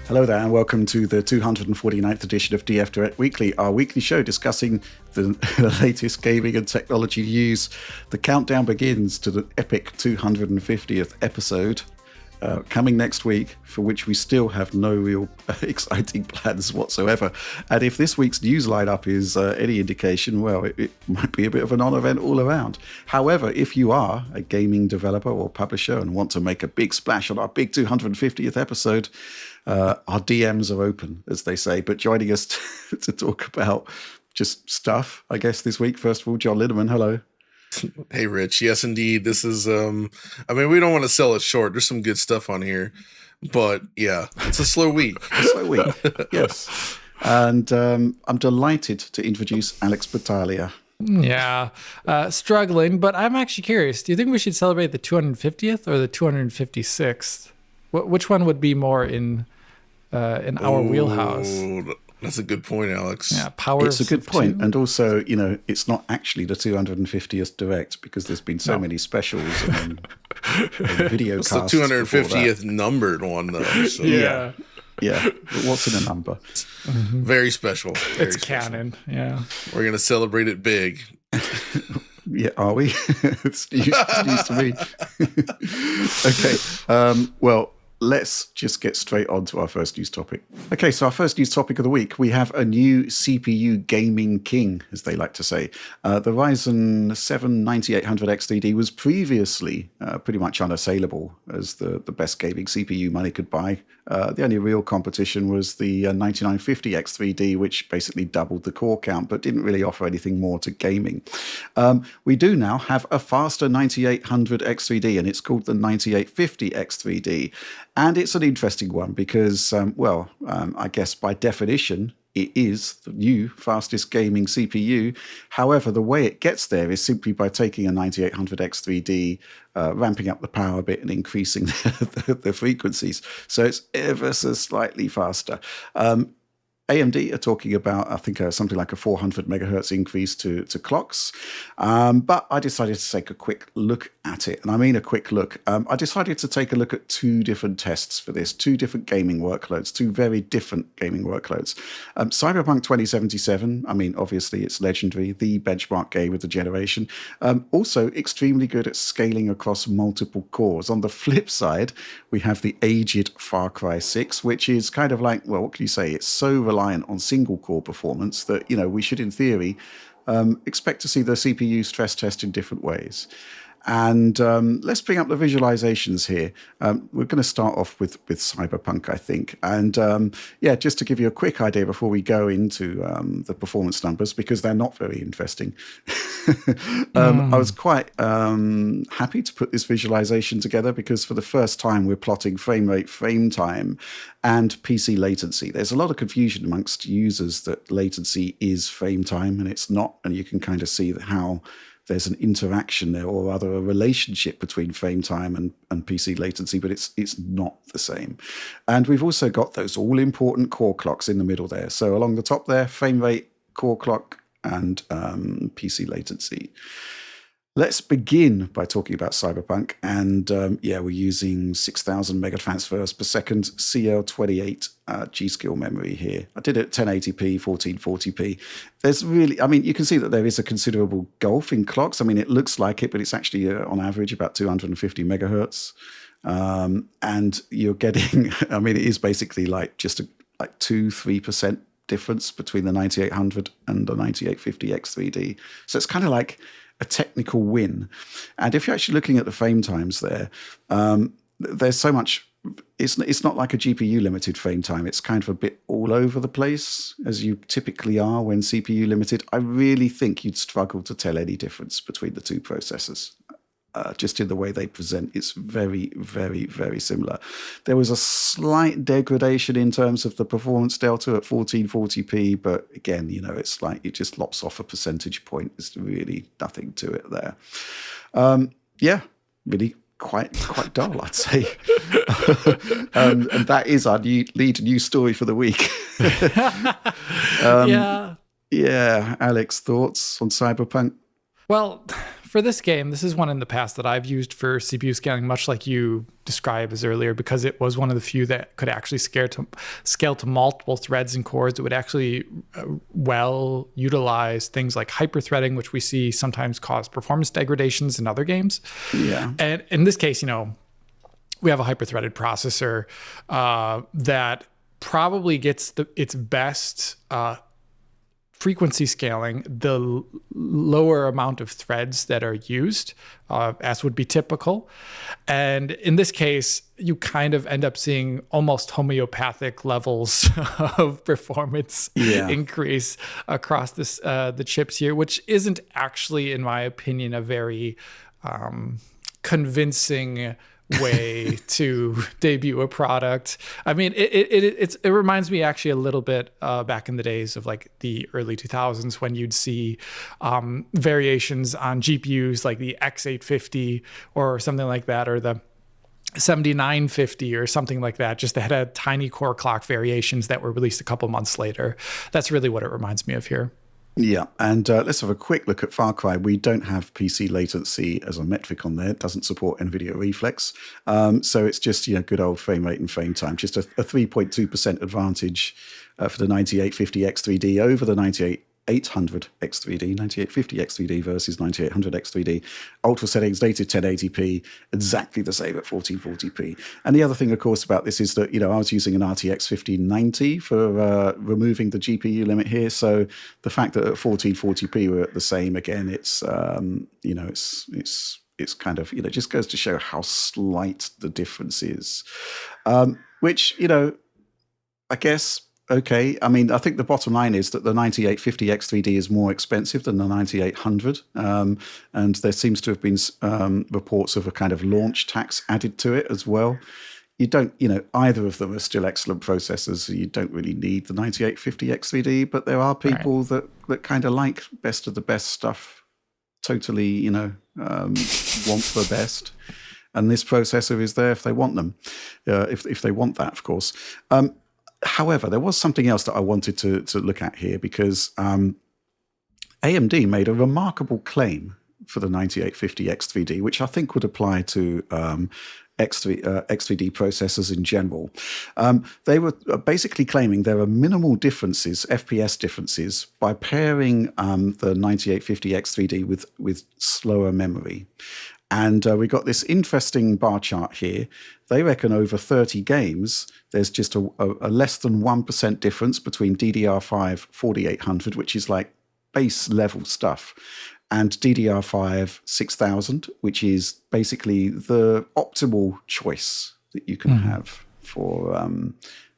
Hello there and welcome to the 249th edition of DF Direct Weekly, our weekly show discussing the latest gaming and technology news. The countdown begins to the epic 250th episode coming next week, for which we still have no real exciting plans whatsoever. And if this week's news lineup is any indication, well, it might be a bit of a non-event all around. However, if you are a gaming developer or publisher and want to make a big splash on our big 250th episode, our DMs are open, as they say. But joining us to talk about just stuff, I guess, this week, first of all, John Lindemann, hello. Hey, Rich. Yes, indeed. This is, we don't want to sell it short. There's some good stuff on here. But, yeah, it's a slow week. Yes. And I'm delighted to introduce Alex Battaglia. Yeah, struggling, but I'm actually curious. Do you think we should celebrate the 250th or the 256th? Which one would be more in our wheelhouse? That's a good point, Alex. Yeah, powers. It's a good point. And also, it's not actually the 250th Direct because there's been so many specials and video casts. It's the 250th numbered one, though. So. Yeah. But what's in a number? Mm-hmm. Very special. It's canon. Yeah. We're going to celebrate it big. Yeah, are we? It's news to me. Okay. Well, let's just get straight on to our first news topic. Okay, so our first news topic of the week, we have a new CPU gaming king, as they like to say. The Ryzen 7 9800X3D was previously pretty much unassailable as the best gaming CPU money could buy. The only real competition was the 9950X3D, which basically doubled the core count, but didn't really offer anything more to gaming. We do now have a faster 9800X3D, and it's called the 9850X3D. And it's an interesting one because, I guess by definition, it is the new fastest gaming CPU. However, the way it gets there is simply by taking a 9800X3D, ramping up the power a bit and increasing the frequencies. So it's ever so slightly faster. AMD are talking about, I think, something like a 400 megahertz increase to clocks. But I decided to take a quick look at it. And I mean a quick look. I decided to take a look at two different tests for this, two different gaming workloads, two very different gaming workloads. Cyberpunk 2077, I mean, obviously it's legendary, the benchmark game of the generation. Also extremely good at scaling across multiple cores. On the flip side, we have the aged Far Cry 6, which is kind of like, well, what can you say? It's so reliant on single core performance that, we should, in theory, expect to see the CPU stress test in different ways. And let's bring up the visualizations here. We're going to start off with Cyberpunk, I think. And just to give you a quick idea before we go into the performance numbers, because they're not very interesting. I was quite happy to put this visualization together because for the first time we're plotting frame rate, frame time, and PC latency. There's a lot of confusion amongst users that latency is frame time, and it's not. And you can kind of see how there's an interaction there, or rather a relationship between frame time and PC latency, but it's not the same. And we've also got those all-important core clocks in the middle there. So along the top there, frame rate, core clock, and PC latency. Let's begin by talking about Cyberpunk. And we're using 6,000 megatransfers per second, CL28 G-Skill memory here. I did it at 1080p, 1440p. There's really, you can see that there is a considerable gulf in clocks. It looks like it, but it's actually on average about 250 megahertz. And you're getting, it is basically like just 2-3% difference between the 9800 and the 9850X3D. So it's kind of like a technical win. And if you're actually looking at the frame times there, there's so much, it's not like a GPU limited frame time. It's kind of a bit all over the place, as you typically are when CPU limited. I really think you'd struggle to tell any difference between the two processors. Just in the way they present, it's very, very, very similar. There was a slight degradation in terms of the performance delta at 1440p, but again, it's like it just lops off a percentage point. There's really nothing to it there. Really quite dull, I'd say. And that is our lead news story for the week. Yeah. Yeah, Alex, thoughts on Cyberpunk? Well, for this game, this is one in the past that I've used for CPU scaling, much like you described as earlier, because it was one of the few that could actually scale to multiple threads and cores. It would actually well utilize things like hyperthreading, which we see sometimes cause performance degradations in other games. Yeah. And in this case, we have a hyperthreaded processor that probably gets its best frequency scaling the lower amount of threads that are used, as would be typical. And in this case, you kind of end up seeing almost homeopathic levels of performance increase across the chips here, which isn't actually, in my opinion, a very convincing way to debut a product. I mean, it reminds me actually a little bit back in the days of like the early 2000s when you'd see variations on GPUs like the X850 or something like that, or the 7950 or something like that, just that had tiny core clock variations that were released a couple months later. That's really what it reminds me of here. Yeah, and let's have a quick look at Far Cry. We don't have PC latency as a metric on there. It doesn't support NVIDIA Reflex. So it's just good old frame rate and frame time. Just a 3.2% advantage for the 9850 X3D over the 9800 X3D, 9850 X3D versus 9800 X3D. Ultra settings, native 1080p, exactly the same at 1440p. And the other thing, of course, about this is that, I was using an RTX 1590 for removing the GPU limit here. So the fact that at 1440p we're at the same again, it's kind of, it just goes to show how slight the difference is. Which, I guess, okay. I mean, I think the bottom line is that the 9850 X3D is more expensive than the 9800. And there seems to have been reports of a kind of launch tax added to it as well. You don't, either of them are still excellent processors. So you don't really need the 9850 X3D, but there are people that kind of like best of the best stuff, totally, want the best. And this processor is there if they want them, if they want that, of course. However, there was something else that I wanted to look at here because AMD made a remarkable claim for the 9850 X3D, which I think would apply to X3D processors in general. They were basically claiming there are minimal differences, FPS differences, by pairing the 9850 X3D with slower memory. And we got this interesting bar chart here. They reckon over 30 games, there's just a less than 1% difference between DDR5 4800, which is like base level stuff, and DDR5 6000, which is basically the optimal choice that you can have for an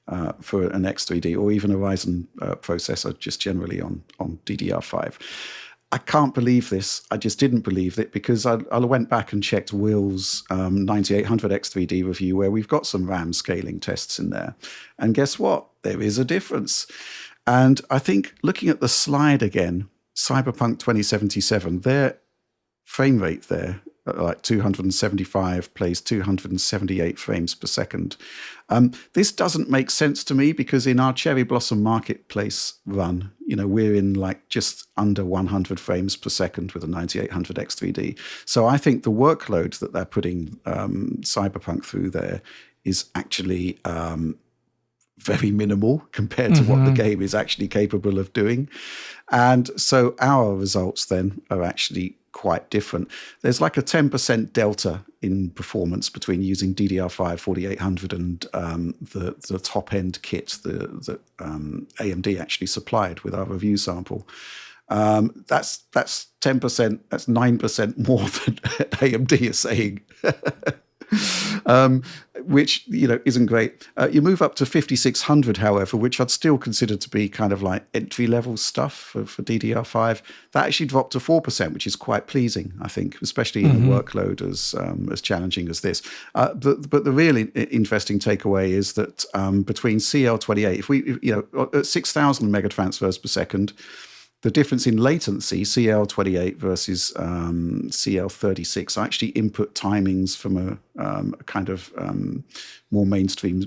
X3D or even a Ryzen processor, just generally on DDR5. I can't believe this. I just didn't believe it because I went back and checked Will's 9800 X3D review where we've got some RAM scaling tests in there. And guess what? There is a difference. And I think looking at the slide again, Cyberpunk 2077, their frame rate there, like 275 plays 278 frames per second. This doesn't make sense to me because in our Cherry Blossom Marketplace run, we're in like just under 100 frames per second with a 9800 X3D. So I think the workload that they're putting Cyberpunk through there is actually very minimal compared to what the game is actually capable of doing. And so our results then are actually quite different. There's like a 10% delta in performance between using DDR5 4800 and the top end kit that AMD actually supplied with our review sample. That's 10%. That's 9% more than AMD is saying. Which isn't great. You move up to 5600, however, which I'd still consider to be kind of like entry level stuff for DDR5. That actually dropped to 4%, which is quite pleasing, I think, especially in a workload as challenging as this. But the really interesting takeaway is that between CL28, if we at 6,000 megatransfers per second. The difference in latency, CL28 versus CL36, I actually input timings from a kind of more mainstream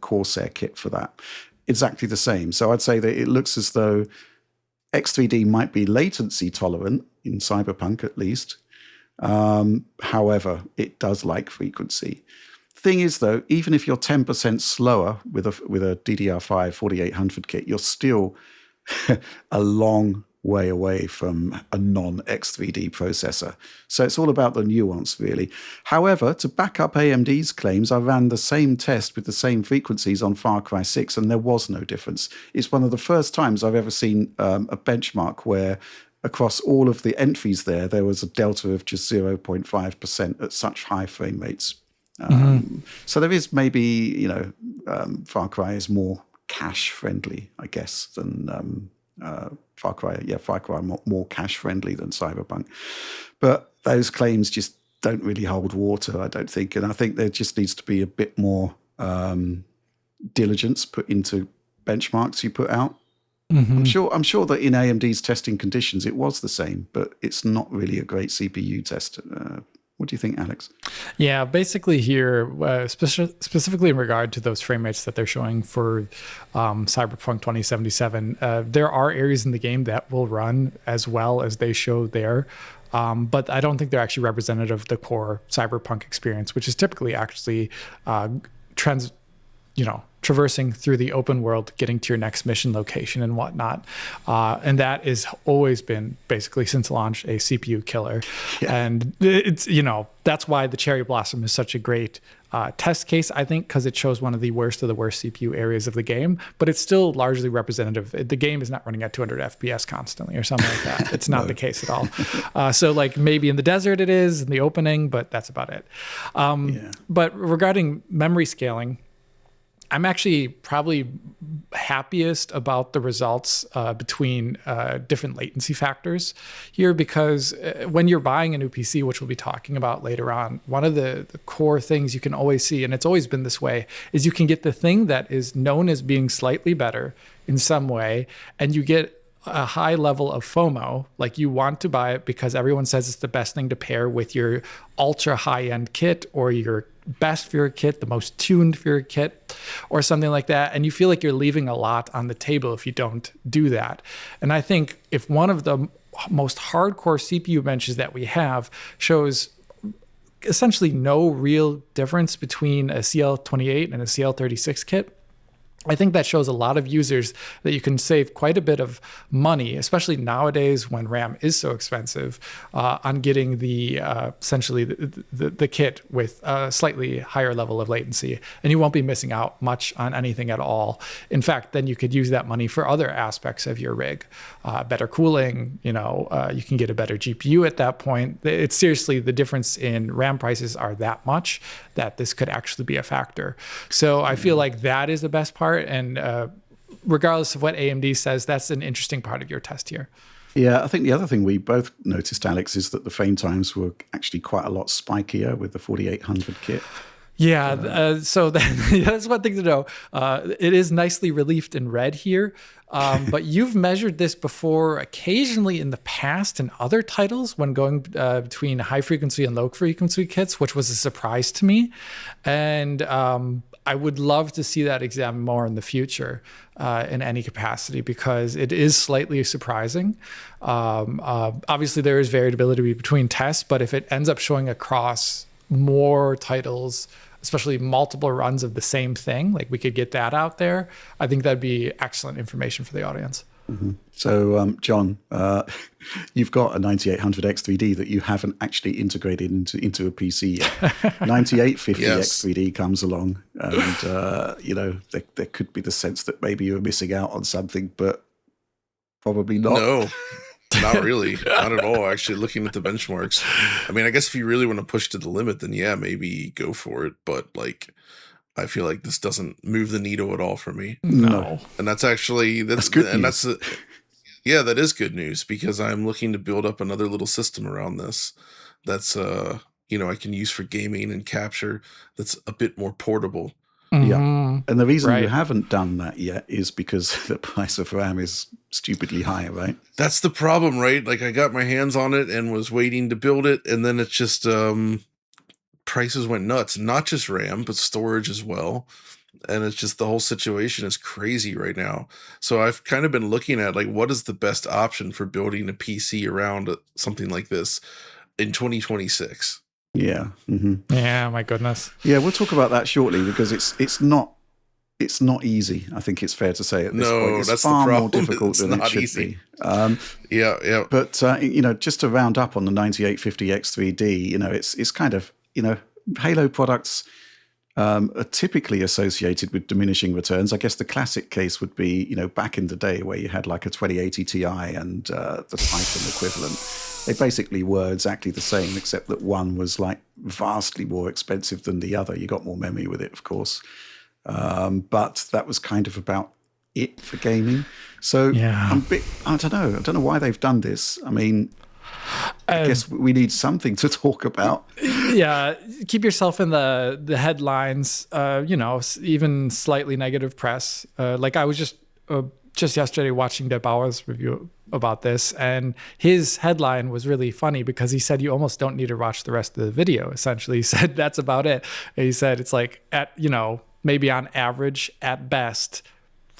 Corsair kit for that. Exactly the same. So I'd say that it looks as though X3D might be latency tolerant in Cyberpunk at least, However, it does like frequency. Thing is, though, even if you're 10% slower with a DDR5 4800 kit, you're still a long way away from a non-X3D processor. So it's all about the nuance, really. However, to back up AMD's claims, I ran the same test with the same frequencies on Far Cry 6, and there was no difference. It's one of the first times I've ever seen a benchmark where across all of the entries there was a delta of just 0.5% at such high frame rates. So there is maybe, Far Cry is more cache friendly, I guess, than Far Cry. Yeah, Far Cry more cache friendly than Cyberpunk. But those claims just don't really hold water, I don't think. And I think there just needs to be a bit more diligence put into benchmarks you put out. I'm sure that in AMD's testing conditions it was the same, but it's not really a great CPU test. What do you think, Alex? Yeah, basically here, specifically in regard to those frame rates that they're showing for Cyberpunk 2077, there are areas in the game that will run as well as they show there. But I don't think they're actually representative of the core Cyberpunk experience, which is typically actually traversing through the open world, getting to your next mission location and whatnot. And that has always been, basically since launch, a CPU killer. Yeah. And it's, that's why the Cherry Blossom is such a great test case, I think, because it shows one of the worst CPU areas of the game, but it's still largely representative. The game is not running at 200 FPS constantly or something like that. It's not the case at all. So like maybe in the desert it is, in the opening, but that's about it. But regarding memory scaling, I'm actually probably happiest about the results between different latency factors here, because when you're buying a new PC, which we'll be talking about later on, one of the core things you can always see, and it's always been this way, is you can get the thing that is known as being slightly better in some way, and you get a high level of FOMO, like you want to buy it because everyone says it's the best thing to pair with your ultra high-end kit or your best for your kit, the most tuned for your kit, or something like that. And you feel like you're leaving a lot on the table if you don't do that. And I think if one of the most hardcore CPU benches that we have shows essentially no real difference between a CL28 and a CL36 kit, I think that shows a lot of users that you can save quite a bit of money, especially nowadays when RAM is so expensive, on getting the essentially the kit with a slightly higher level of latency, and you won't be missing out much on anything at all. In fact, then you could use that money for other aspects of your rig, better cooling. You can get a better GPU at that point. It's seriously, the difference in RAM prices are that much that this could actually be a factor. So I feel like that is the best part. And regardless of what AMD says, that's an interesting part of your test here. Yeah, I think the other thing we both noticed, Alex, is that the frame times were actually quite a lot spikier with the 4800 kit. Yeah, so that's one thing to know. It is nicely relieved in red here, but you've measured this before occasionally in the past in other titles when going between high frequency and low frequency kits, which was a surprise to me. And I would love to see that examined more in the future in any capacity, because it is slightly surprising. Obviously, there is variability between tests, but if it ends up showing across more titles, especially multiple runs of the same thing, like we could get that out there, I think that'd be excellent information for the audience. Mm-hmm. So, John, you've got a 9800X3D that you haven't actually integrated into a PC yet. 9850 X3D comes along, and there could be the sense that maybe you're missing out on something, but probably not. No. Not really. Not at all. Actually, looking at the benchmarks, I mean, I guess if you really want to push to the limit, then yeah, maybe go for it. But I feel like this doesn't move the needle at all for me. No. And that's good and news. that is good news, because I'm looking to build up another little system around this that's I can use for gaming and capture, that's a bit more portable. Yeah. And the reason you haven't done that yet is because the price of RAM is stupidly high, right? That's the problem, right? Like, I got my hands on it and was waiting to build it, and then it's just prices went nuts. Not just RAM, but storage as well. And it's just, the whole situation is crazy right now. So I've kind of been looking at, like, what is the best option for building a PC around something like this? in 2026. Yeah. Mm-hmm. Yeah, my goodness. Yeah, we'll talk about that shortly because it's not easy. I think it's fair to say at this point. It's That's far the more problem. difficult It's than it not should easy. be. Yeah. But just to round up on the 9850 X3D, it's kind of, Halo products are typically associated with diminishing returns. I guess the classic case would be, back in the day where you had like a 2080 Ti and the Titan equivalent. They basically were exactly the same, except that one was like vastly more expensive than the other. You got more memory with it, of course. But that was kind of about it for gaming. So Yeah. I don't know why they've done this. I mean, I guess we need something to talk about. Yeah, keep yourself in the headlines. Even slightly negative press. Like I was just yesterday watching De Bauer's review about this, and his headline was really funny because he said you almost don't need to watch the rest of the video. Essentially, he said that's about it. And he said it's like maybe on average at best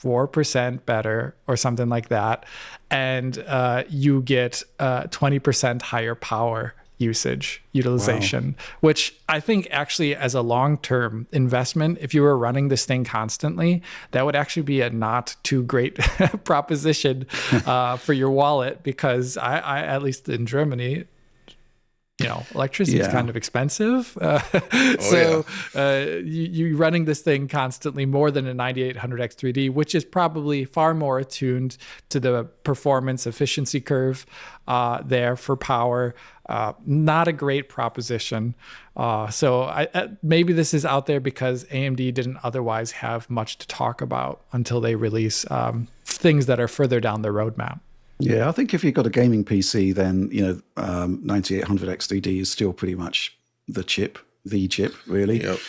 4% better or something like that, and you get 20% higher power utilization, which I think actually as a long-term investment, if you were running this thing constantly, that would actually be a not too great proposition for your wallet, because I at least in Germany, electricity is kind of expensive. You running this thing constantly more than a 9800 X3D, which is probably far more attuned to the performance efficiency curve there for power. Not a great proposition. So maybe this is out there because AMD didn't otherwise have much to talk about until they release things that are further down the roadmap. Yeah, I think if you've got a gaming PC, then 9800 X3D is still pretty much the chip, really. Yep.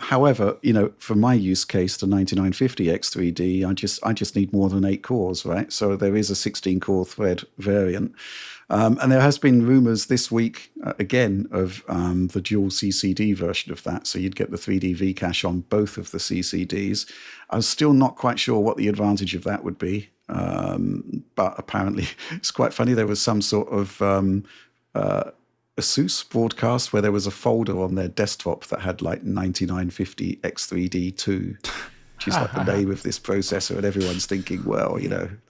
However, for my use case, the 9950 X3D, I just need more than 8 cores, right? So there is a 16-core thread variant. And there has been rumors this week, again, of the dual CCD version of that. So you'd get the 3D V-cache on both of the CCDs. I'm still not quite sure what the advantage of that would be. But apparently it's quite funny. There was some sort of ASUS broadcast where there was a folder on their desktop that had like 9950 X3D2, which is like the name of this processor. And everyone's thinking, well,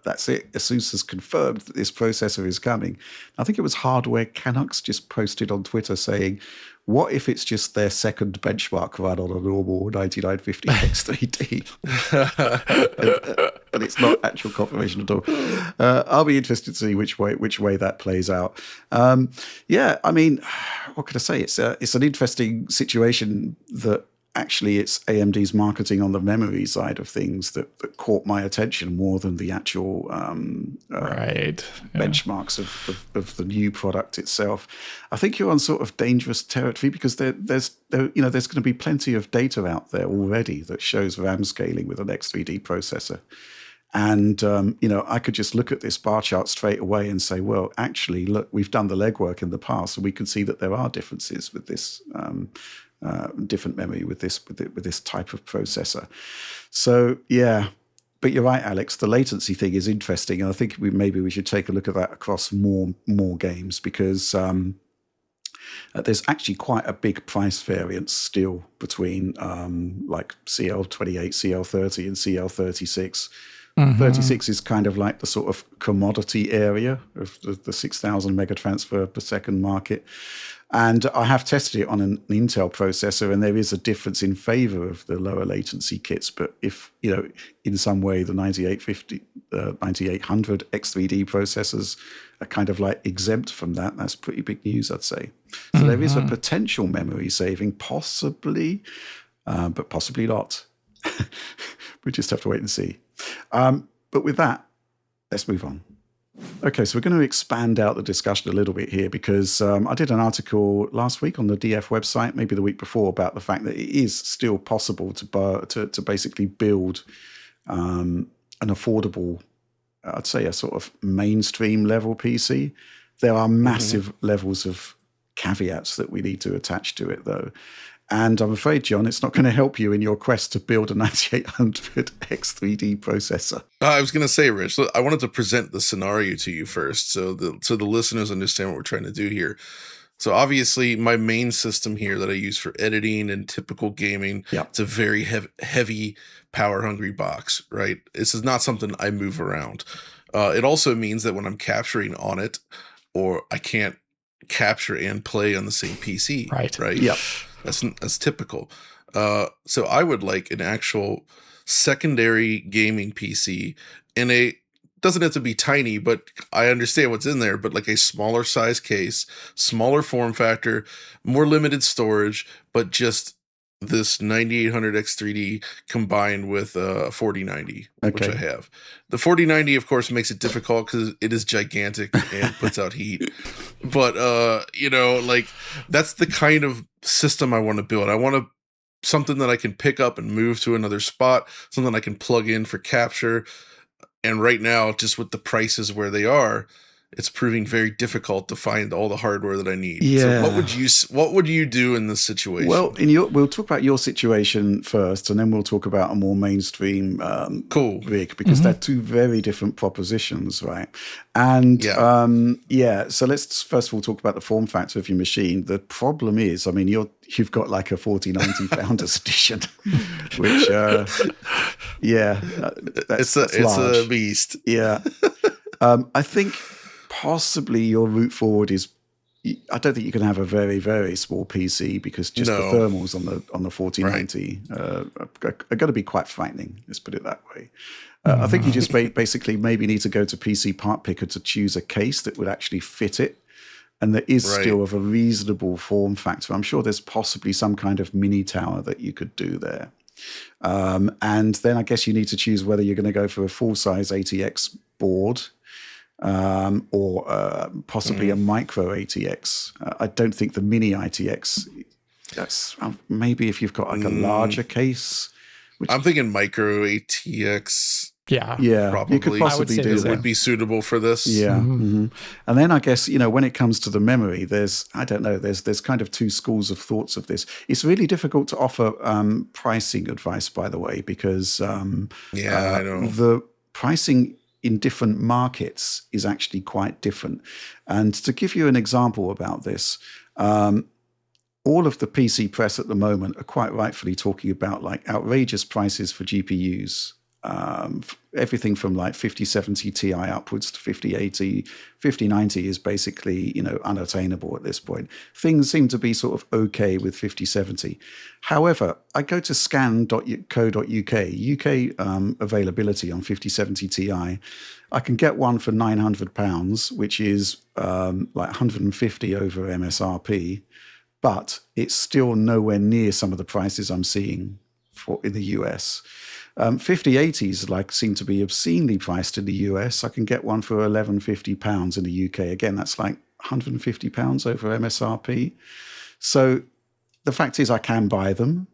that's it. ASUS has confirmed that this processor is coming. I think it was Hardware Canucks just posted on Twitter saying, what if it's just their second benchmark run on a normal 9950 X3D? and it's not actual confirmation at all. I'll be interested to see which way that plays out. Yeah, I mean, what can I say? It's an interesting situation that actually it's AMD's marketing on the memory side of things that caught my attention more than the actual benchmarks of the new product itself. I think you're on sort of dangerous territory because there's going to be plenty of data out there already that shows RAM scaling with an X3D processor. And, I could just look at this bar chart straight away and say, well, actually, look, we've done the legwork in the past, and we can see that there are differences with this different memory with this type of processor. So, yeah. But you're right, Alex. The latency thing is interesting, and I think maybe we should take a look at that across more games because there's actually quite a big price variance still between like CL28, CL30, and CL36. 36 is kind of like the sort of commodity area of the 6,000 megatransfer per second market. And I have tested it on an Intel processor, and there is a difference in favor of the lower latency kits. But if, in some way the 9800 X3D processors are kind of like exempt from that, that's pretty big news, I'd say. So there is a potential memory saving, possibly, but possibly not. We just have to wait and see. But with that, let's move on. Okay, so we're going to expand out the discussion a little bit here because I did an article last week on the DF website, maybe the week before, about the fact that it is still possible to basically build an affordable, I'd say a sort of mainstream level PC. There are massive levels of caveats that we need to attach to it, though. And I'm afraid, John, it's not going to help you in your quest to build a 9800 X3D processor. I was going to say, Rich, I wanted to present the scenario to you first so the listeners understand what we're trying to do here. So obviously my main system here that I use for editing and typical gaming, it's a very heavy power hungry box, right? This is not something I move around. It also means that when I'm capturing on it, or I can't capture and play on the same PC, right? Yep. That's typical. So I would like an actual secondary gaming PC in a, doesn't have to be tiny, but I understand what's in there, but like a smaller size case, smaller form factor, more limited storage, but just this 9800X3D combined with 4090, which I have. The 4090, of course, makes it difficult because it is gigantic and puts out heat. But, like that's the kind of system I want to build. I want something that I can pick up and move to another spot, something I can plug in for capture. And right now, just with the prices where they are, it's proving very difficult to find all the hardware that I need. Yeah. So what would you do in this situation? Well, we'll talk about your situation first, and then we'll talk about a more mainstream rig, because they're two very different propositions, right? And so let's first of all talk about the form factor of your machine. The problem is, I mean, you've got like a 4090 Founders Edition, which it's a beast. Yeah. I think possibly your route forward is, I don't think you can have a very, very small PC, because just the thermals on the 4090 are going to be quite frightening. Let's put it that way. I think you just basically maybe need to go to PC Part Picker to choose a case that would actually fit it. And there is still of a reasonable form factor. I'm sure there's possibly some kind of mini tower that you could do there. And then I guess you need to choose whether you're going to go for a full-size ATX board, or possibly a micro ATX. I don't think the mini ITX, that's maybe if you've got like a larger case. I'm thinking micro ATX. Yeah, probably. You could possibly do that. Would be suitable for this. Yeah. And then I guess, when it comes to the memory, there's kind of two schools of thoughts of this. It's really difficult to offer pricing advice, by the way, because I know. The pricing in different markets is actually quite different. And to give you an example about this, all of the PC press at the moment are quite rightfully talking about like outrageous prices for GPUs. Everything from like 5070 Ti upwards to 5080, 5090 is basically, unattainable at this point. Things seem to be sort of okay with 5070. However, I go to scan.co.uk, UK availability on 5070 Ti. I can get one for £900, which is like 150 over MSRP, but it's still nowhere near some of the prices I'm seeing in the US. 5080s seem to be obscenely priced in the US. I can get one for £1,150 in the UK. Again, that's like £150 over MSRP. So the fact is I can buy them,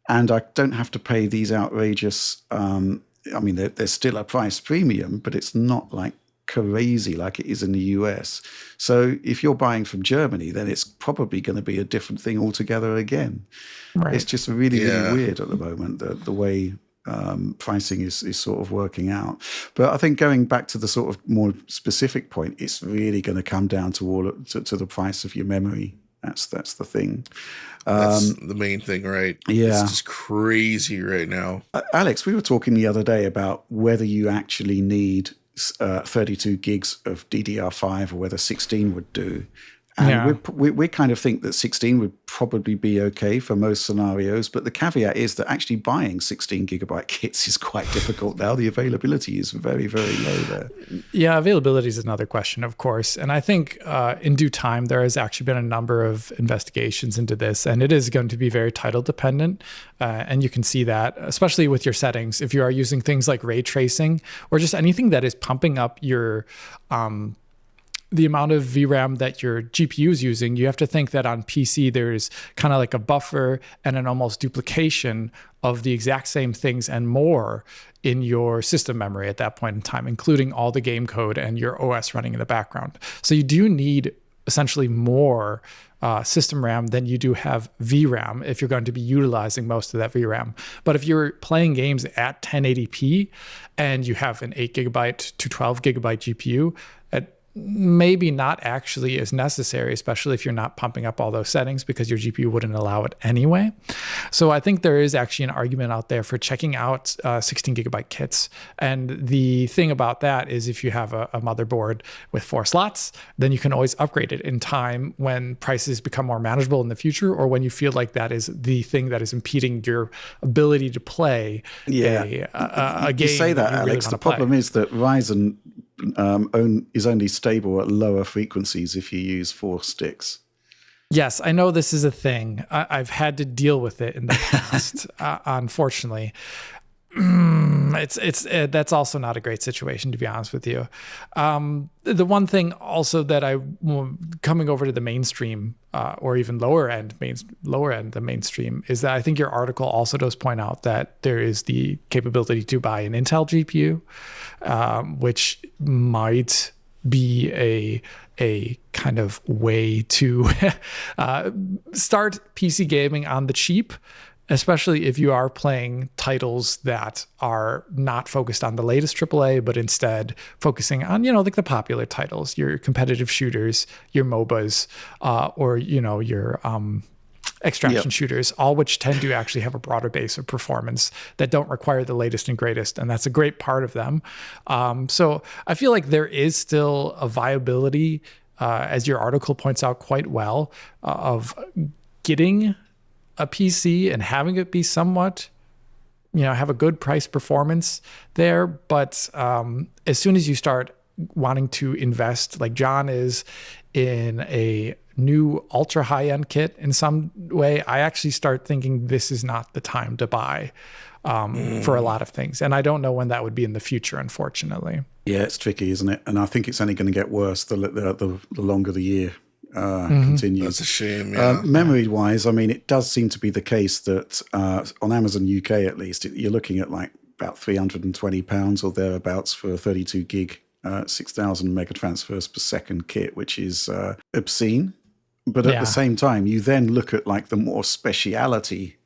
and I don't have to pay these outrageous, there's still a price premium, but it's not like crazy like it is in the US. So if you're buying from Germany, then it's probably going to be a different thing altogether again. Right. It's just really, really weird at the moment, the way pricing is sort of working out. But I think going back to the sort of more specific point, it's really going to come down to to the price of your memory. That's the thing. That's the main thing, right? Yeah. It's just crazy right now. Alex, we were talking the other day about whether you actually need 32 gigs of DDR5 or whether 16 would do. And we kind of think that 16 would probably be okay for most scenarios, but the caveat is that actually buying 16 gigabyte kits is quite difficult now. The availability is very, very low there. Yeah, availability is another question, of course. And I think in due time, there has actually been a number of investigations into this, and it is going to be very title dependent. And you can see that, especially with your settings, if you are using things like ray tracing or just anything that is pumping up your the amount of VRAM that your GPU is using. You have to think that on PC, there's kind of like a buffer and an almost duplication of the exact same things and more in your system memory at that point in time, including all the game code and your OS running in the background. So you do need essentially more system RAM than you do have VRAM if you're going to be utilizing most of that VRAM. But if you're playing games at 1080p and you have an 8 gigabyte to 12 gigabyte GPU, maybe not actually as necessary, especially if you're not pumping up all those settings because your GPU wouldn't allow it anyway. So I think there is actually an argument out there for checking out 16 gigabyte kits. And the thing about that is if you have a motherboard with 4 slots, then you can always upgrade it in time when prices become more manageable in the future, or when you feel like that is the thing that is impeding your ability to play a game. You say that, you really Alex. wanna The play. problem is that Ryzen is only stable at lower frequencies if you use 4 sticks. Yes, I know this is a thing. I've had to deal with it in the past, unfortunately. That's also not a great situation, to be honest with you. The one thing also that coming over to the mainstream, or even lower end the mainstream, is that I think your article also does point out that there is the capability to buy an Intel GPU, which might be a kind of way to start PC gaming on the cheap, especially if you are playing titles that are not focused on the latest AAA, but instead focusing on, like the popular titles, your competitive shooters, your MOBAs, or, your extraction shooters, all which tend to actually have a broader base of performance that don't require the latest and greatest. And that's a great part of them. So I feel like there is still a viability, as your article points out quite well, of getting a PC and having it be somewhat, have a good price performance there. But as soon as you start wanting to invest, like John is, in a new ultra high end kit in some way, I actually start thinking this is not the time to buy for a lot of things. And I don't know when that would be in the future, unfortunately. Yeah, it's tricky, isn't it? And I think it's only going to get worse the longer the year continues. That's a shame. Yeah. Memory-wise, I mean, it does seem to be the case that on Amazon UK, at least, you're looking at like about £320 or thereabouts for a 32 gig, 6,000 mega transfers per second kit, which is obscene. But at the same time, you then look at like the more speciality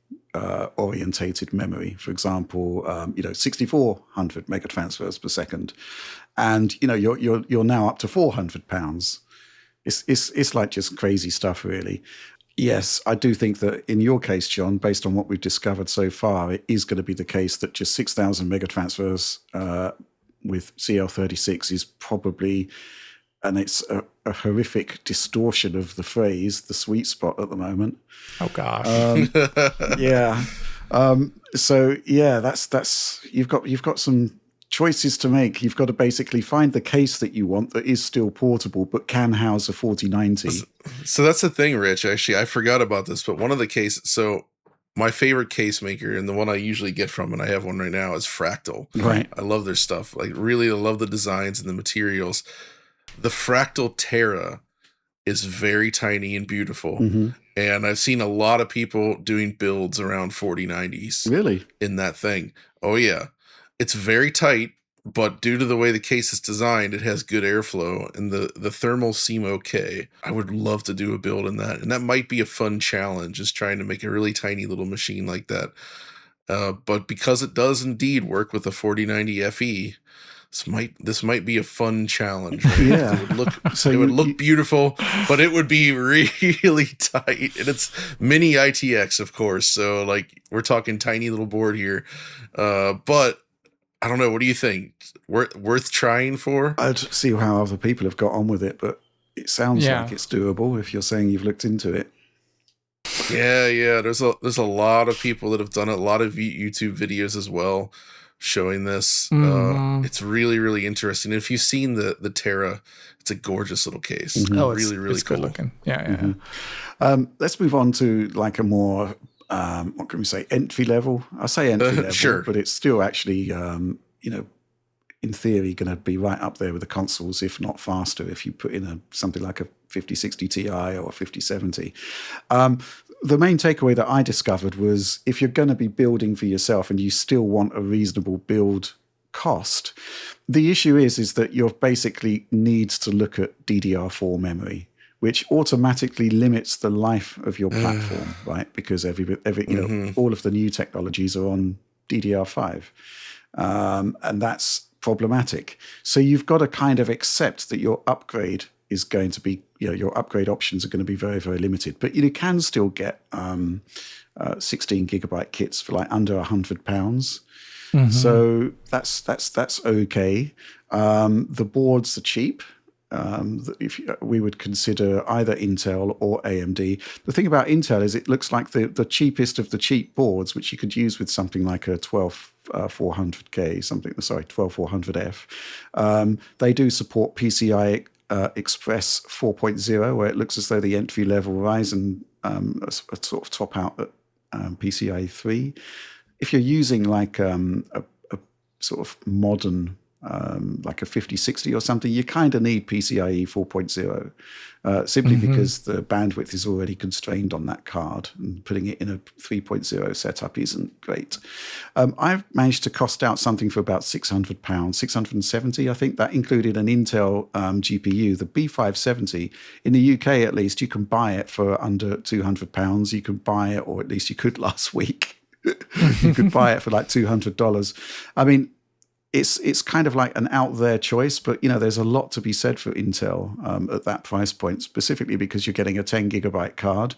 orientated memory, for example, 6,400 mega transfers per second, and you're now up to £400. It's like just crazy stuff, really. Yes, I do think that in your case, John, based on what we've discovered so far, it is going to be the case that just 6,000 mega transfers with CL36 is probably, and it's a horrific distortion of the phrase, the sweet spot at the moment. Oh gosh. Yeah. So yeah, that's you've got some choices to make. You've got to basically find the case that you want that is still portable but can house a 4090. So that's the thing, Rich. Actually, I forgot about this, but one of the cases. So my favorite case maker, and the one I usually get from, and I have one right now, is Fractal. Right. I love their stuff. Like, really, I love the designs and the materials. The Fractal Terra is very tiny and beautiful. Mm-hmm. And I've seen a lot of people doing builds around 4090s. Really? In that thing. Oh, yeah. It's very tight, but due to the way the case is designed, it has good airflow, and the thermals seem okay. I would love to do a build in that. And that might be a fun challenge, is trying to make a really tiny little machine like that. But because it does indeed work with a 4090 FE, this might be a fun challenge. Right? Yeah. It would look beautiful, but it would be really tight. And it's mini ITX, of course. So like we're talking tiny little board here. But I don't know. What do you think? Worth trying for? I'd see how other people have got on with it, but it sounds like it's doable if you're saying you've looked into it. Yeah. There's a lot of people that have done it. A lot of YouTube videos as well showing this. It's really, really interesting. And if you've seen the Terra, it's a gorgeous little case. Mm-hmm. Oh, really, really cool. Good looking. Yeah. Mm-hmm. Let's move on to like a more what can we say, entry level? I say entry level, sure. But it's still actually in theory going to be right up there with the consoles, if not faster, if you put in something like a 5060 Ti or a 5070. The main takeaway that I discovered was if you're going to be building for yourself and you still want a reasonable build cost, the issue is that you're basically needs to look at DDR4 memory, which automatically limits the life of your platform, right? Because every all of the new technologies are on DDR5. And that's problematic. So you've got to kind of accept that your upgrade is going to be, your upgrade options are going to be very, very limited. But you can still get 16 gigabyte kits for like under £100. So that's okay. The boards are cheap. We would consider either Intel or AMD. The thing about Intel is it looks like the cheapest of the cheap boards, which you could use with something like a 12400K, 12400F. They do support PCI Express 4.0, where it looks as though the entry level Ryzen sort of top out at PCIe 3. If you're using like a sort of modern like a 5060 or something, you kind of need PCIe 4.0 simply because the bandwidth is already constrained on that card, and putting it in a 3.0 setup isn't great. I've managed to cost out something for about £600, 670. I think that included an Intel GPU, the B570. In the UK, at least, you can buy it for under £200. You can buy it, or at least you could last week. You could buy it for like $200. I mean, it's kind of like an out there choice, but there's a lot to be said for Intel at that price point, specifically because you're getting a 10 gigabyte card.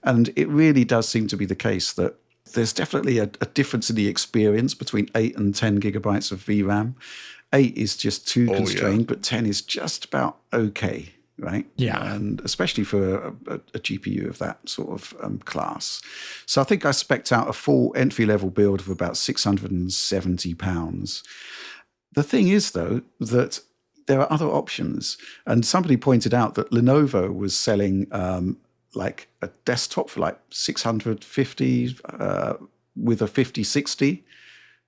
And it really does seem to be the case that there's definitely a difference in the experience between 8 and 10 gigabytes of VRAM. 8 is just too constrained, but 10 is just about okay. Right? Yeah. And especially for a GPU of that sort of class. So I think I spec'd out a full entry-level build of about £670. The thing is, though, that there are other options. And somebody pointed out that Lenovo was selling like a desktop for like $650 with a 5060.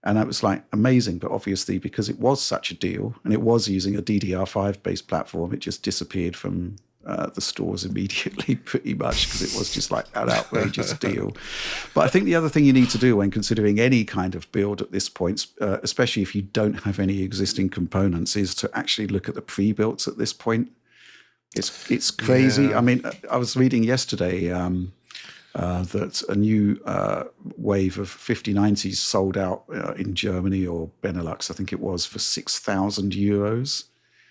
And that was like amazing. But obviously, because it was such a deal and it was using a DDR5 based platform, it just disappeared from the stores immediately, pretty much, because it was just like an outrageous deal. But I think the other thing you need to do when considering any kind of build at this point, especially if you don't have any existing components, is to actually look at the pre-builts at this point. It's crazy. Yeah. I mean, I was reading yesterday that a new wave of 5090s sold out in Germany or Benelux, I think it was, for €6,000.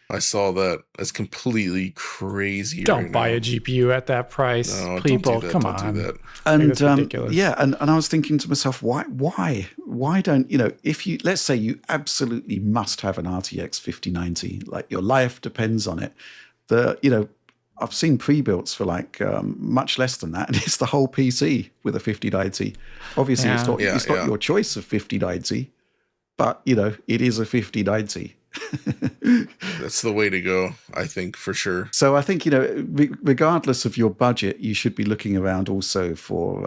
I saw that. That's completely crazy. Don't buy a GPU at that price, people. Don't do that. Come don't on. do that. And that's ridiculous. And I was thinking to myself, why don't if you, let's say you absolutely must have an RTX 5090, like your life depends on it. I've seen pre-builts for like much less than that, and it's the whole PC with a 5090. Obviously, it's not your choice of 5090, but it is a 5090. That's the way to go, I think, for sure. So I think regardless of your budget, you should be looking around also for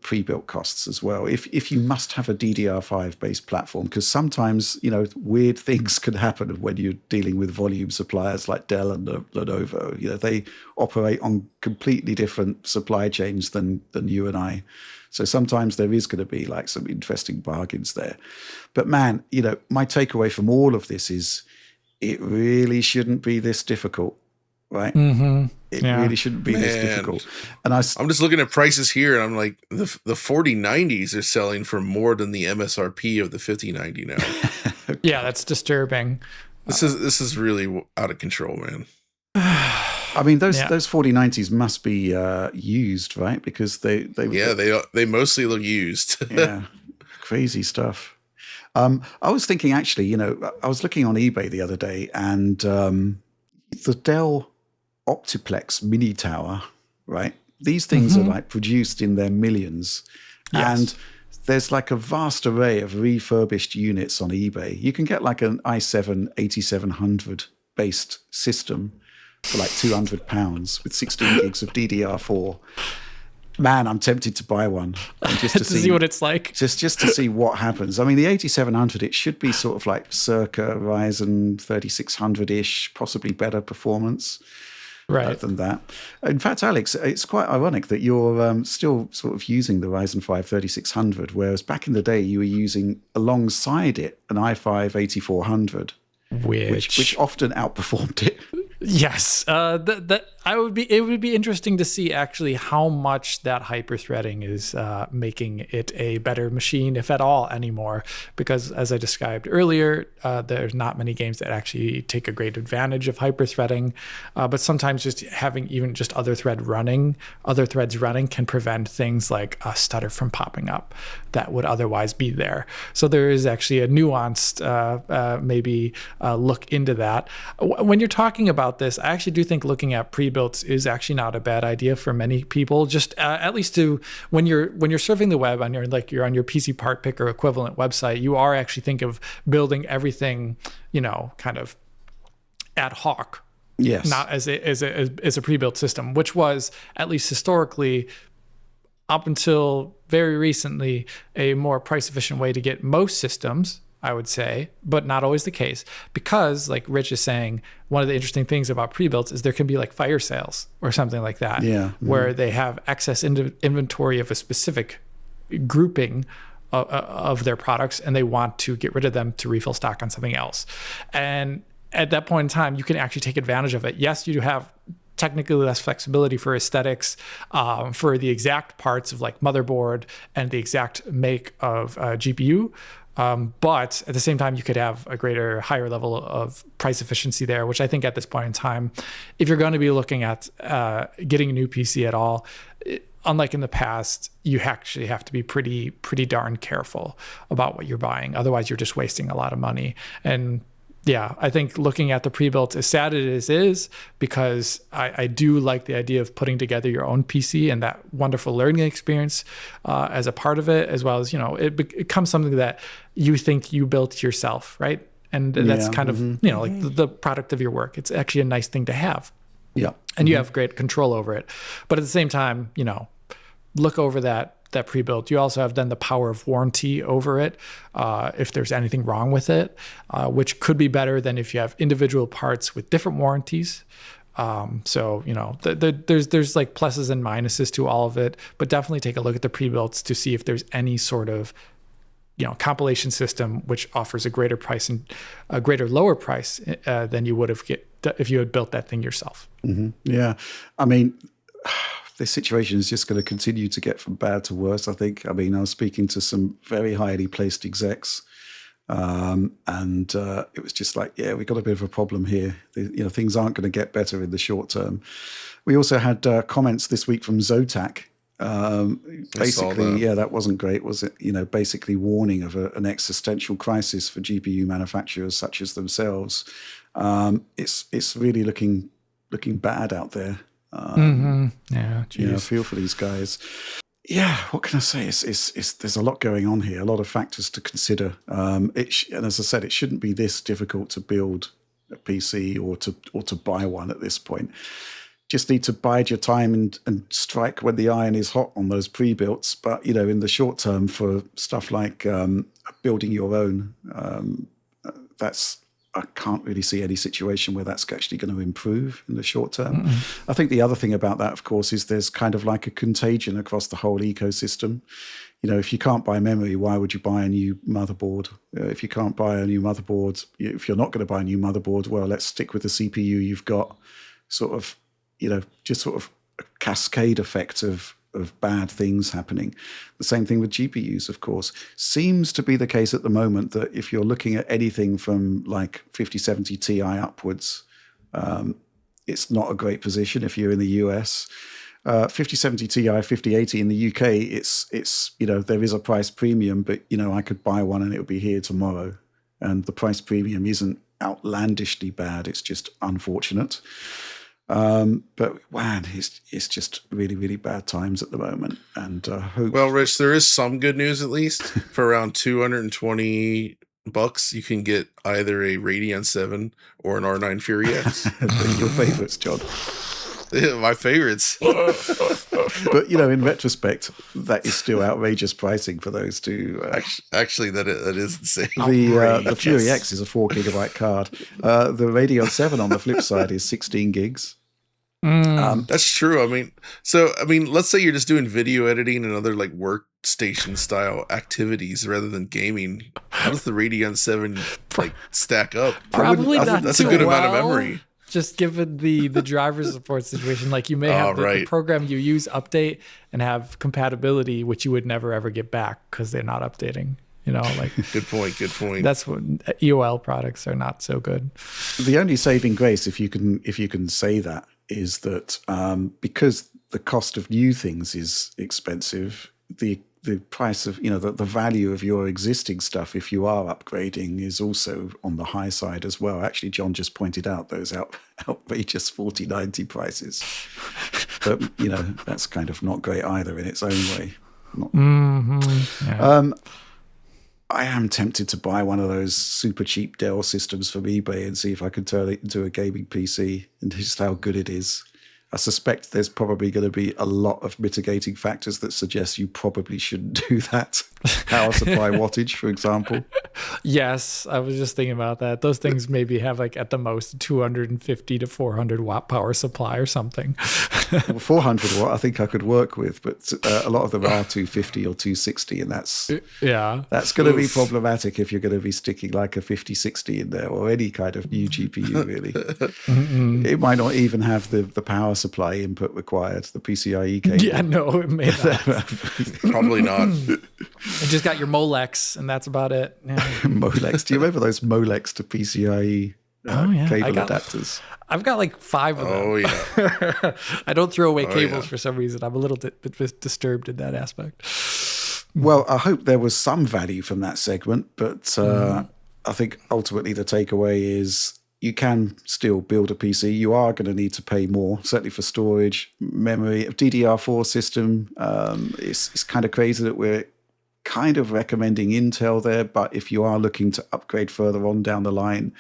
pre-built costs as well. If you must have a DDR5 based platform, because sometimes weird things can happen when you're dealing with volume suppliers like Dell and Lenovo. They operate on completely different supply chains than you and I. So sometimes there is going to be like some interesting bargains there. But man, my takeaway from all of this is it really shouldn't be this difficult, right? Mm-hmm. It really shouldn't be this difficult. And I'm just looking at prices here, and I'm like, the 4090s are selling for more than the MSRP of the 5090 now. Yeah, that's disturbing. This is really out of control, man. I mean, those 4090s must be used, right? Because they mostly look used. Yeah, crazy stuff. I was thinking, actually, I was looking on eBay the other day, and the Dell Optiplex Mini Tower, right? These things are like produced in their millions, and there's like a vast array of refurbished units on eBay. You can get like an i7 8700 based system for like £200 with 16 gigs of DDR4. Man, I'm tempted to buy one just to see what it's like. Just to see what happens. I mean, the 8700, it should be sort of like circa Ryzen 3600-ish, possibly better performance than that. In fact, Alex, it's quite ironic that you're still sort of using the Ryzen 5 3600, whereas back in the day you were using alongside it an i5 8400, which often outperformed it. Yes, it would be interesting to see actually how much that hyper-threading is making it a better machine, if at all, anymore. Because as I described earlier, there's not many games that actually take a great advantage of hyper-threading. But sometimes just having even just other threads running can prevent things like a stutter from popping up that would otherwise be there. So there is actually a nuanced maybe look into that. When you're talking about this, I actually do think looking at pre-built is actually not a bad idea for many people. Just at least to when you're surfing the web and you're on your PC part picker equivalent website, you are actually think of building everything, kind of ad hoc. Yes. Not as a pre-built system, which was at least historically, up until very recently, a more price efficient way to get most systems, I would say, but not always the case. Because, like Rich is saying, one of the interesting things about pre-builts is there can be like fire sales or something like that, where they have excess inventory of a specific grouping of their products, and they want to get rid of them to refill stock on something else. And at that point in time, you can actually take advantage of it. Yes, you do have technically less flexibility for aesthetics, for the exact parts of like motherboard and the exact make of GPU. But at the same time, you could have a higher level of price efficiency there, which I think at this point in time, if you're going to be looking at getting a new PC at all, unlike in the past, you actually have to be pretty darn careful about what you're buying. Otherwise, you're just wasting a lot of money. And yeah, I think looking at the pre-built, as sad as it is, because I do like the idea of putting together your own PC and that wonderful learning experience as a part of it, as well as, it becomes something that you think you built yourself, right? And that's kind of, like the product of your work. It's actually a nice thing to have. Yeah. And you have great control over it. But at the same time, look over that pre-built. You also have then the power of warranty over it if there's anything wrong with it, which could be better than if you have individual parts with different warranties. So there's like pluses and minuses to all of it, but definitely take a look at the pre-builts to see if there's any sort of compilation system which offers a greater price and a lower price than you would have if you had built that thing yourself. Yeah, I mean, this situation is just going to continue to get from bad to worse, I think. I mean, I was speaking to some very highly placed execs, and it was just like, yeah, we got a bit of a problem here. Things aren't going to get better in the short term. We also had comments this week from Zotac. Basically, that wasn't great, was it? Basically warning of an existential crisis for GPU manufacturers such as themselves. It's really looking bad out there. Yeah, I feel for these guys. Yeah, what can I say? It's there's a lot going on here, a lot of factors to consider. And as I said, it shouldn't be this difficult to build a PC or to buy one at this point. Just need to bide your time and strike when the iron is hot on those pre-builts. But in the short term, for stuff like building your own, I can't really see any situation where that's actually going to improve in the short term. I think the other thing about that, of course, is there's kind of like a contagion across the whole ecosystem. If you can't buy memory, why would you buy a new motherboard? If you can't buy a new motherboard, if you're not going to buy a new motherboard, well, let's stick with the CPU you've got. Sort of, just sort of a cascade effect of bad things happening. The same thing with GPUs, of course. Seems to be the case at the moment that if you're looking at anything from like 5070 Ti upwards, it's not a great position if you're in the US. 5070 Ti, 5080 in the UK, it's there is a price premium, but I could buy one and it would be here tomorrow. And the price premium isn't outlandishly bad. It's just unfortunate. But man, it's just really, really bad times at the moment. And well, Rich, there is some good news at least. For around $220, you can get either a Radeon 7 or an R9 Fury X. Your favorites, John. Yeah, my favorites. But in retrospect, that is still outrageous pricing for those two. Actually, that is insane. The Fury X is a 4 gigabyte card. The Radeon 7 on the flip side is 16 gigs. That's true. I mean, let's say you're just doing video editing and other like workstation style activities rather than gaming. How does the Radeon 7 like stack up? Probably not that's too a good well. amount of memory. just given the driver support situation, like you may Oh, have the right. program you use update and have compatibility, which you would never ever get back because they're not updating. You know, like Good point. that's what EOL products are not so good. The only saving grace, if you can say that, is that because the cost of new things is expensive, the price of the value of your existing stuff, if you are upgrading, is also on the high side as well. Actually, John just pointed out those outrageous 4090 prices, but that's kind of not great either in its own way. Yeah. I am tempted to buy one of those super cheap Dell systems from eBay and see if I can turn it into a gaming PC and just how good it is. I suspect there's probably going to be a lot of mitigating factors that suggest you probably shouldn't do that. Power supply wattage, for example. Yes, I was just thinking about that. Those things maybe have like at the most 250 to 400 watt power supply or something. Well, 400 watt I think I could work with, but a lot of them are 250 or 260, and that's going to be problematic if you're going to be sticking like a 5060 in there or any kind of new GPU, really. It might not even have the power supply input required, the PCIe cable. Yeah, no, it may not. Probably not. You just got your Molex, and that's about it. Yeah. Molex. Do you remember those Molex to PCIe cable adapters? I've got like 5 of them. Oh, yeah. I don't throw away cables for some reason. I'm a little bit disturbed in that aspect. Well, I hope there was some value from that segment, but I think ultimately the takeaway is you can still build a PC. You are going to need to pay more, certainly for storage, memory. A DDR4 system, it's kind of crazy that we're kind of recommending Intel there, but if you are looking to upgrade further on down the line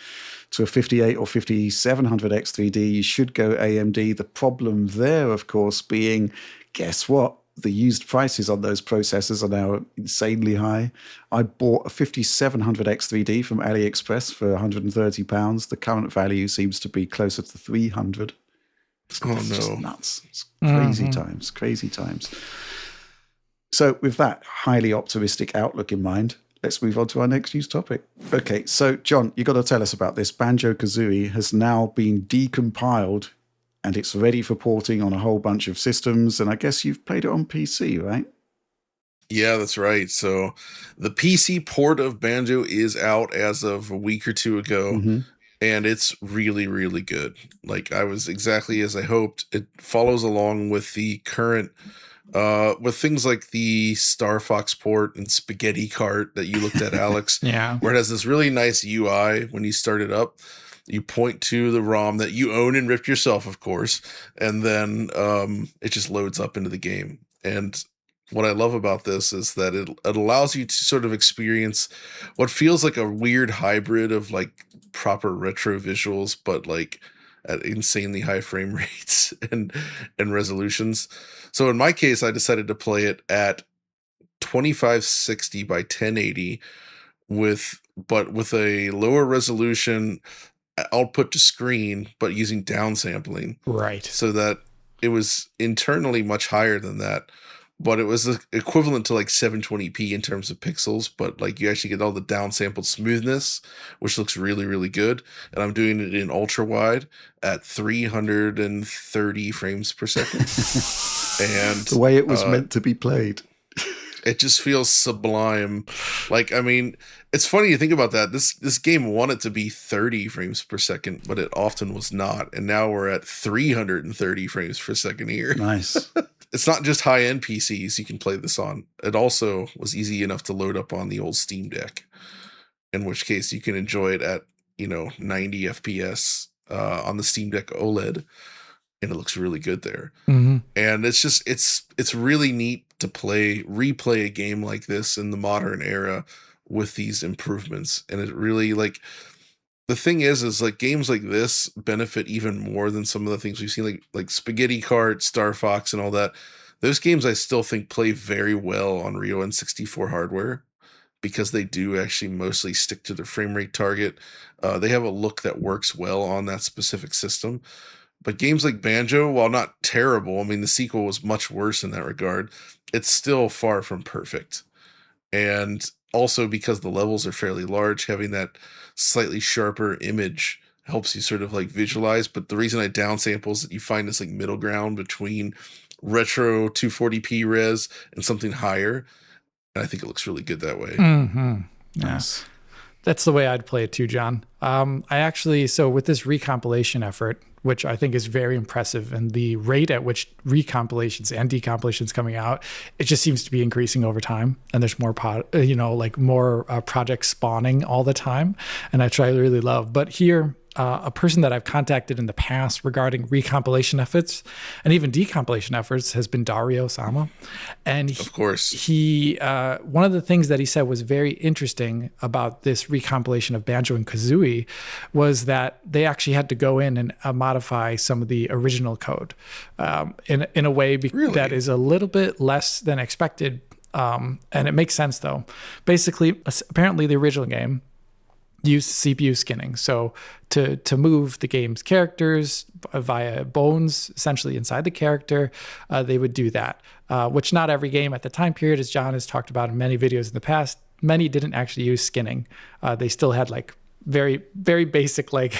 to a 58 or 5700X 3D, you should go AMD. The problem there, of course, being, guess what? The used prices on those processors are now insanely high. I bought a 5700X 3D from AliExpress for £130. The current value seems to be closer to 300. It's just nuts. It's crazy times. So with that highly optimistic outlook in mind, let's move on to our next news topic. Okay, so John, you got to tell us about this. Banjo-Kazooie has now been decompiled and it's ready for porting on a whole bunch of systems. And I guess you've played it on PC, right? Yeah, that's right. So the PC port of Banjo is out as of a week or two ago, and it's really, really good. Like, I was exactly as I hoped. It follows along with the current, with things like the Star Fox port and Spaghetti Cart that you looked at, Alex, where it has this really nice UI when you start it up. You point to the ROM that you own and ripped yourself, of course, and then it just loads up into the game. And what I love about this is that it allows you to sort of experience what feels like a weird hybrid of like proper retro visuals, but like at insanely high frame rates and resolutions. So in my case, I decided to play it at 2560 by 1080 with a lower resolution output to screen, but using downsampling. Right. So that it was internally much higher than that, but it was equivalent to like 720p in terms of pixels, but like you actually get all the downsampled smoothness, which looks really, really good. And I'm doing it in ultra wide at 330 frames per second. And the way it was meant to be played. It just feels sublime. Like, I mean, it's funny to think about that. This game wanted to be 30 frames per second, but it often was not. And now we're at 330 frames per second here. Nice. It's not just high-end PCs you can play this on. It also was easy enough to load up on the old Steam Deck, in which case you can enjoy it at, 90 FPS on the Steam Deck OLED. And it looks really good there. And it's just, it's really neat to replay a game like this in the modern era with these improvements. And it really, like, the thing is like games like this benefit even more than some of the things we've seen, like Spaghetti Cart, Star Fox, and all that. Those games I still think play very well on Rio N64 hardware, because they do actually mostly stick to the frame rate target. They have a look that works well on that specific system. But games like Banjo, while not terrible, I mean, the sequel was much worse in that regard, it's still far from perfect. And also because the levels are fairly large, having that slightly sharper image helps you sort of like visualize. But the reason I downsample is that you find this like middle ground between retro 240p res and something higher. And I think it looks really good that way. Mm-hmm. Nice. That's the way I'd play it too, John. So with this recompilation effort, which I think is very impressive, and the rate at which recompilations and decompilations coming out, it just seems to be increasing over time. And there's more, more projects spawning all the time, and which I really love. But here, a person that I've contacted in the past regarding recompilation efforts and even decompilation efforts has been Dario Sama. And Of course. he one of the things that he said was very interesting about this recompilation of Banjo and Kazooie was that they actually had to go in and modify some of the original code in a way Really? that is a little bit less than expected. And it makes sense, though. Basically, apparently the original game used CPU skinning. So to move the game's characters via bones, essentially inside the character, they would do that, which not every game at the time period, as John has talked about in many videos in the past, many didn't actually use skinning. They still had like very, very basic, like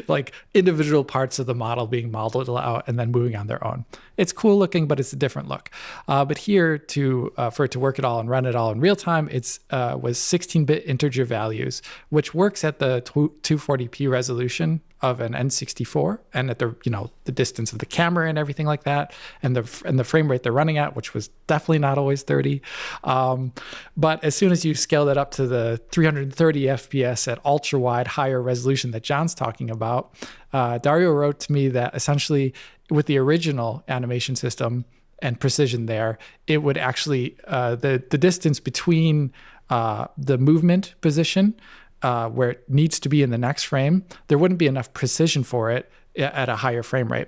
like individual parts of the model being modeled out and then moving on their own. It's cool looking, but it's a different look. But here, for it to work it all and run it all in real time, it's was 16-bit integer values, which works at the 240p resolution of an N64 and at the distance of the camera and everything like that, and the frame rate they're running at, which was definitely not always 30. But as soon as you scale that up to the 330 FPS at ultra wide, higher resolution that John's talking about, Dario wrote to me that essentially with the original animation system and precision there, it would actually the distance between the movement position where it needs to be in the next frame, there wouldn't be enough precision for it at a higher frame rate.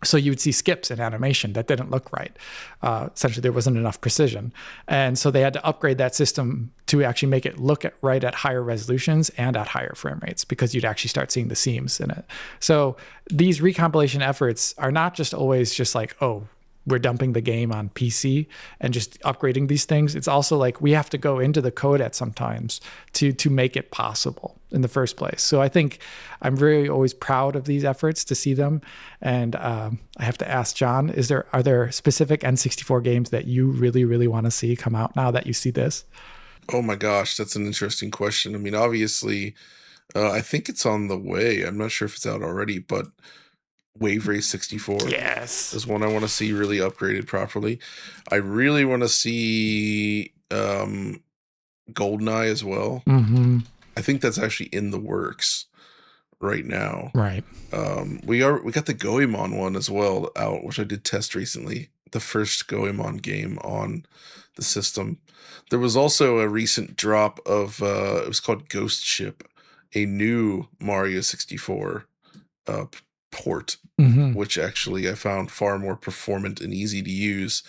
So you would see skips in animation that didn't look right. Essentially, there wasn't enough precision. And so they had to upgrade that system to actually make it look right at higher resolutions and at higher frame rates, because you'd actually start seeing the seams in it. So these recompilation efforts are not just always just like, oh, we're dumping the game on PC and just upgrading these things. It's also like we have to go into the code at sometimes to make it possible in the first place. So I think I'm very always proud of these efforts to see them. And I have to ask John, are there specific N64 games that you really, really want to see come out now that you see this? Oh my gosh, that's an interesting question. I mean, obviously, I think it's on the way. I'm not sure if it's out already, but Wave Race 64 Yes. is one I want to see really upgraded properly. I really want to see GoldenEye as well. Mm-hmm. I think that's actually in the works right now. Right. We got the Goemon one as well out, which I did test recently. The first Goemon game on the system. There was also a recent drop of it was called Ghost Ship, a new Mario 64 port, Mm-hmm. which actually I found far more performant and easy to use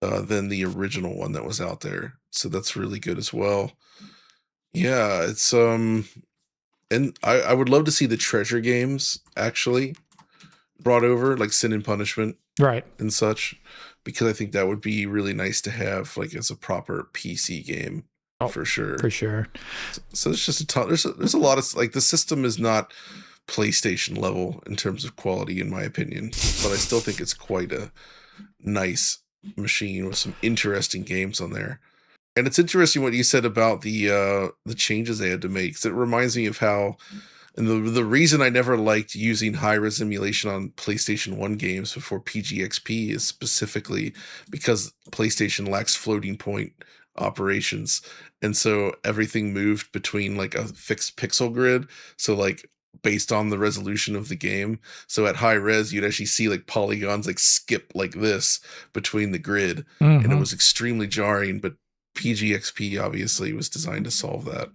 than the original one that was out there. So that's really good as well. Yeah, it's and I would love to see the treasure games actually brought over, like Sin and Punishment, Right. and such, because I think that would be really nice to have like as a proper PC game for sure. For sure. So there's just a ton. There's a lot of like the system is not PlayStation level in terms of quality, in my opinion, but I still think it's quite a nice machine with some interesting games on there. And it's interesting what you said about the changes they had to make. 'Cause it reminds me of how, and the reason I never liked using high-res emulation on PlayStation 1 games before PGXP is specifically because PlayStation lacks floating point operations. And so everything moved between like a fixed pixel grid. So like based on the resolution of the game. So at high res, you'd actually see like polygons like skip like this between the grid. Mm-hmm. And it was extremely jarring, but PGXP obviously was designed to solve that.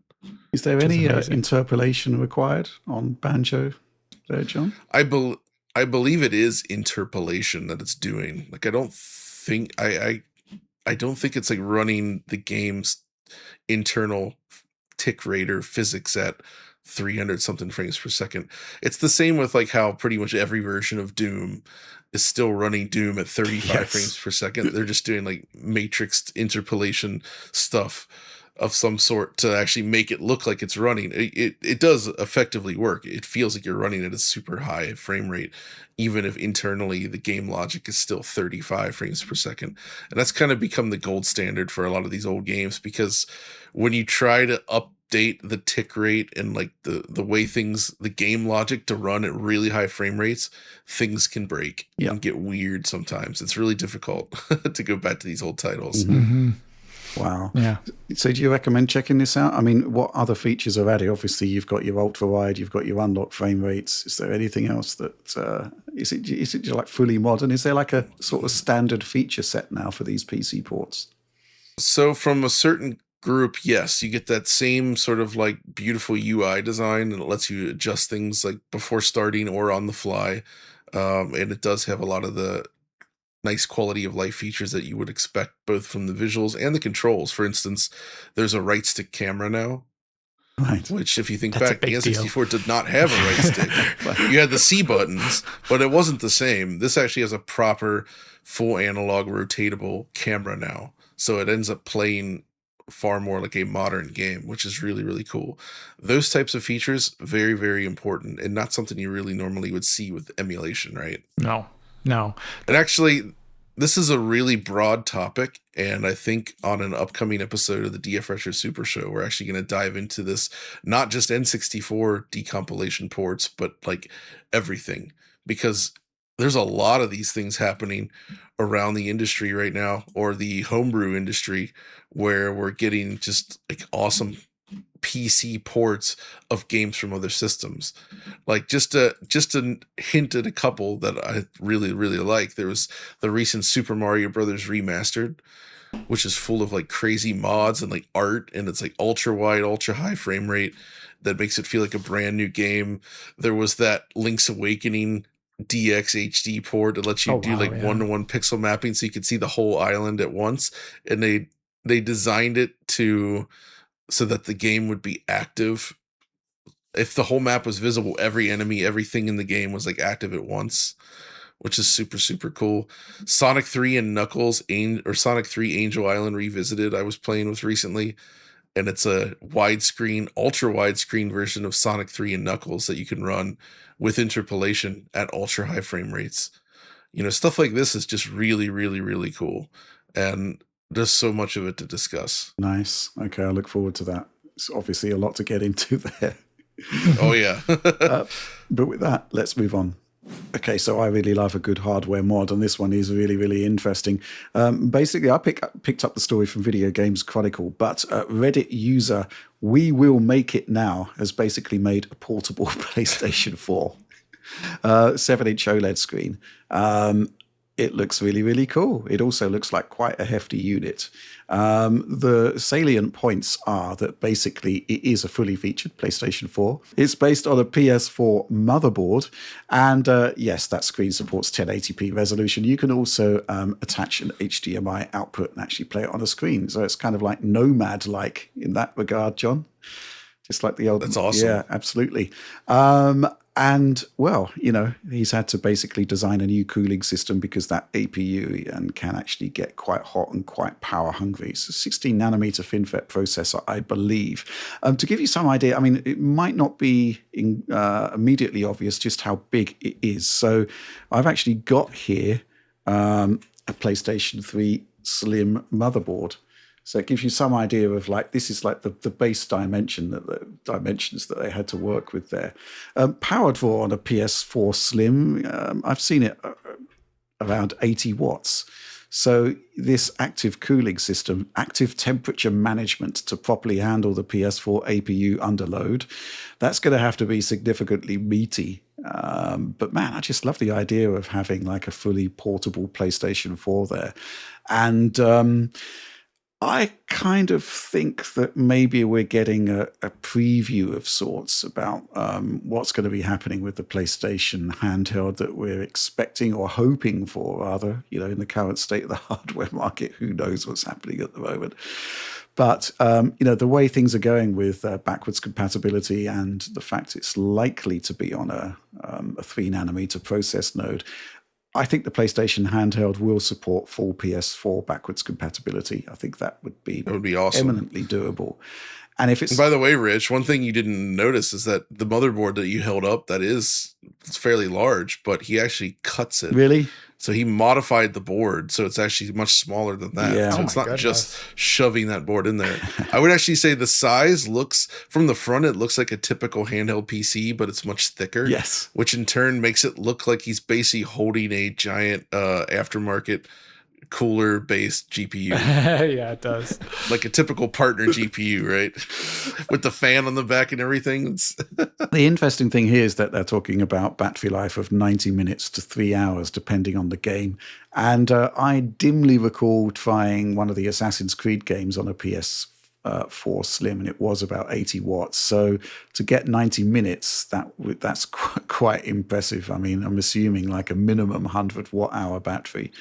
Is there any interpolation required on Banjo there, John? I believe it is interpolation that it's doing. Like I don't think it's like running the game's internal tick rate or physics at 300 something frames per second. It's the same with like how pretty much every version of Doom is still running Doom at 35 frames per second. They're just doing like matrixed interpolation stuff of some sort to actually make it look like it's running. It does effectively work. It feels like you're running at a super high frame rate, even if internally the game logic is still 35 frames per second. And that's kind of become the gold standard for a lot of these old games, because when you try to update the tick rate and like the way the game logic to run at really high frame rates, things can break and get weird sometimes. It's really difficult to go back to these old titles. Mm-hmm. Wow. Yeah. So do you recommend checking this out? I mean, what other features are added? Obviously, you've got your ultra wide, you've got your unlocked frame rates. Is there anything else that is it like fully modern? Is there like a sort of standard feature set now for these PC ports? So from a certain group, yes, you get that same sort of like beautiful UI design, and it lets you adjust things like before starting or on the fly. And it does have a lot of the nice quality of life features that you would expect both from the visuals and the controls. For instance, there's a right stick camera now, Right. which if you think That's a back, the big deal. N64 did not have a right stick. You had the C buttons, but it wasn't the same. This actually has a proper full analog rotatable camera now. So it ends up playing far more like a modern game, which is really, really cool. Those types of features, very, very important, and not something you really normally would see with emulation, right? No. And actually, this is a really broad topic, and I think on an upcoming episode of the DF Retro Super Show, we're actually going to dive into this, not just N64 decompilation ports, but like everything, because there's a lot of these things happening around the industry right now, or the homebrew industry, where we're getting just like awesome PC ports of games from other systems. Like just a hint at a couple that I really, really like. There was the recent Super Mario Brothers Remastered, which is full of like crazy mods and like art, and it's like ultra wide, ultra high frame rate that makes it feel like a brand new game. There was that Link's Awakening DX HD port that lets you do like 1-to-1 pixel mapping so you could see the whole island at once. And they designed it so that the game would be active. If the whole map was visible, every enemy, everything in the game was like active at once, which is super, super cool. Sonic 3 and Knuckles, or Sonic 3 Angel Island Revisited, I was playing with recently, and it's a widescreen, ultra widescreen version of Sonic 3 and Knuckles that you can run with interpolation at ultra high frame rates. You know, stuff like this is just really, really, really cool. And there's so much of it to discuss. Nice. Okay, I look forward to that. It's obviously a lot to get into there. Oh, yeah. But with that, let's move on. Okay, so I really love a good hardware mod, and this one is really, really interesting. Basically, I picked up the story from Video Games Chronicle, but Reddit user We Will Make It Now has basically made a portable PlayStation 4 7-inch OLED screen. It looks really, really cool. It also looks like quite a hefty unit. The salient points are that basically it is a fully featured PlayStation 4. It's based on a PS4 motherboard. And yes, that screen supports 1080p resolution. You can also attach an HDMI output and actually play it on a screen. So it's kind of like Nomad-like in that regard, John. Just like the old... That's awesome. Yeah, absolutely. And, well, you know, he's had to basically design a new cooling system because that APU can actually get quite hot and quite power hungry. It's a 16 nanometer FinFET processor, I believe. To give you some idea, I mean, it might not be immediately obvious just how big it is. So I've actually got here a PlayStation 3 Slim motherboard. So it gives you some idea of like, this is like the base dimensions that they had to work with there. Powered for on a PS4 Slim, I've seen it around 80 watts. So this active cooling system, active temperature management to properly handle the PS4 APU underload, that's going to have to be significantly meaty. But man, I just love the idea of having like a fully portable PlayStation 4 there. And I kind of think that maybe we're getting a preview of sorts about what's going to be happening with the PlayStation handheld that we're expecting or hoping for, rather, you know, in the current state of the hardware market. Who knows what's happening at the moment? But, you know, the way things are going with backwards compatibility and the fact it's likely to be on a 3 nanometer process node, I think the PlayStation handheld will support full PS4 backwards compatibility. I think that would be awesome. eminently doable. And if it's, and by the way, Rich, one thing you didn't notice is that the motherboard that you held up, it's fairly large, but he actually cuts it. really, So he modified the board, so it's actually much smaller than that. Yeah. So Oh it's my not goodness. just shoving that board in there. I would actually say the size looks, from the front, it looks like a typical handheld PC, but it's much thicker. yes, Which in turn makes it look like he's basically holding a giant aftermarket cooler based GPU. Yeah, it does. Like a typical partner GPU, right? With the fan on the back and everything. the interesting thing here is that they're talking about battery life of 90 minutes to 3 hours, depending on the game. And I dimly recall trying one of the Assassin's Creed games on a PS4 Slim, and it was about 80 watts. So to get 90 minutes, that's quite impressive. I mean, I'm assuming like a minimum 100 watt hour battery.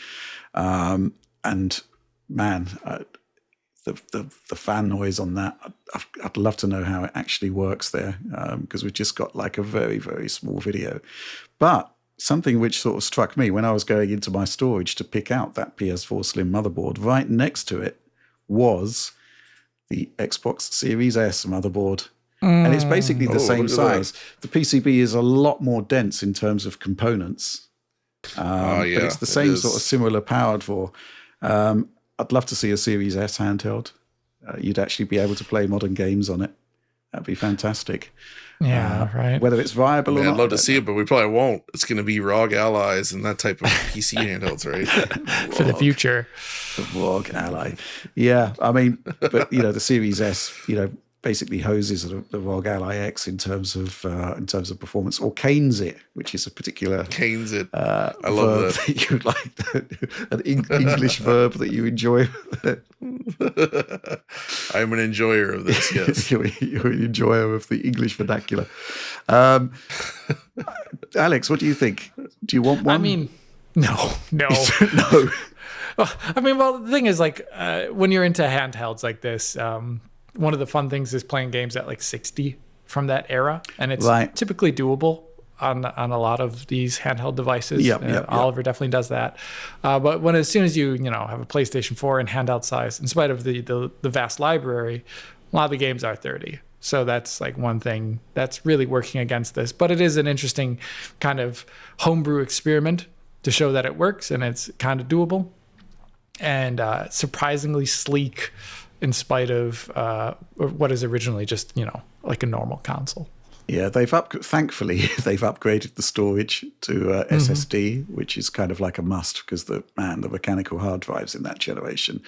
And man, the fan noise on that, I'd love to know how it actually works there, because we've just got like a very, very small video. But something which sort of struck me when I was going into my storage to pick out that PS4 Slim motherboard, right next to it was the Xbox Series S motherboard. And it's basically the same size. The PCB is a lot more dense in terms of components. But it's the same sort of similar power draw. I'd love to see a Series S handheld. You'd actually be able to play modern games on it. That'd be fantastic. Yeah, right. Whether it's viable or not. I'd love to see it, but we probably won't. It's going to be ROG Allies and that type of PC handhelds, right? For the future. The ROG Ally. Yeah, I mean, but, the Series S, basically hoses the ROG Ally X in terms of performance, or canes it, which is a particular canes it. I love that you like, an English verb that you enjoy. I'm an enjoyer of this. Yes, you're an enjoyer of the English vernacular. Alex, what do you think? Do you want one? I mean, no. No. Well, the thing is, like, when you're into handhelds like this, one of the fun things is playing games at like 60 from that era, and it's typically doable on a lot of these handheld devices. Oliver definitely does that. But as soon as you have a PlayStation 4 in handheld size, in spite of the vast library, a lot of the games are 30. So that's like one thing that's really working against this. But it is an interesting kind of homebrew experiment to show that it works and it's kind of doable, and surprisingly sleek, in spite of what is originally just, like a normal console. Yeah, thankfully, they've upgraded the storage to SSD, which is kind of like a must, because the mechanical hard drives in that generation.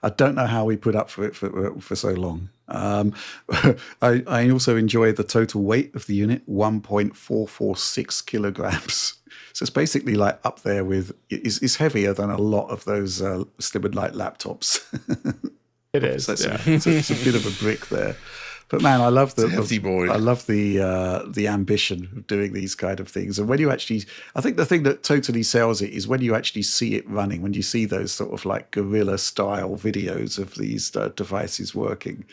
I don't know how we put up for it for so long. I also enjoy the total weight of the unit, 1.446 kilograms. So it's basically like up there with, it's heavier than a lot of those slim and light laptops. It is. So it's a bit of a brick there. But man, I love the ambition of doing these kind of things. And when you actually, I think the thing that totally sells it is when you actually see it running, when you see those sort of like guerrilla style videos of these devices working.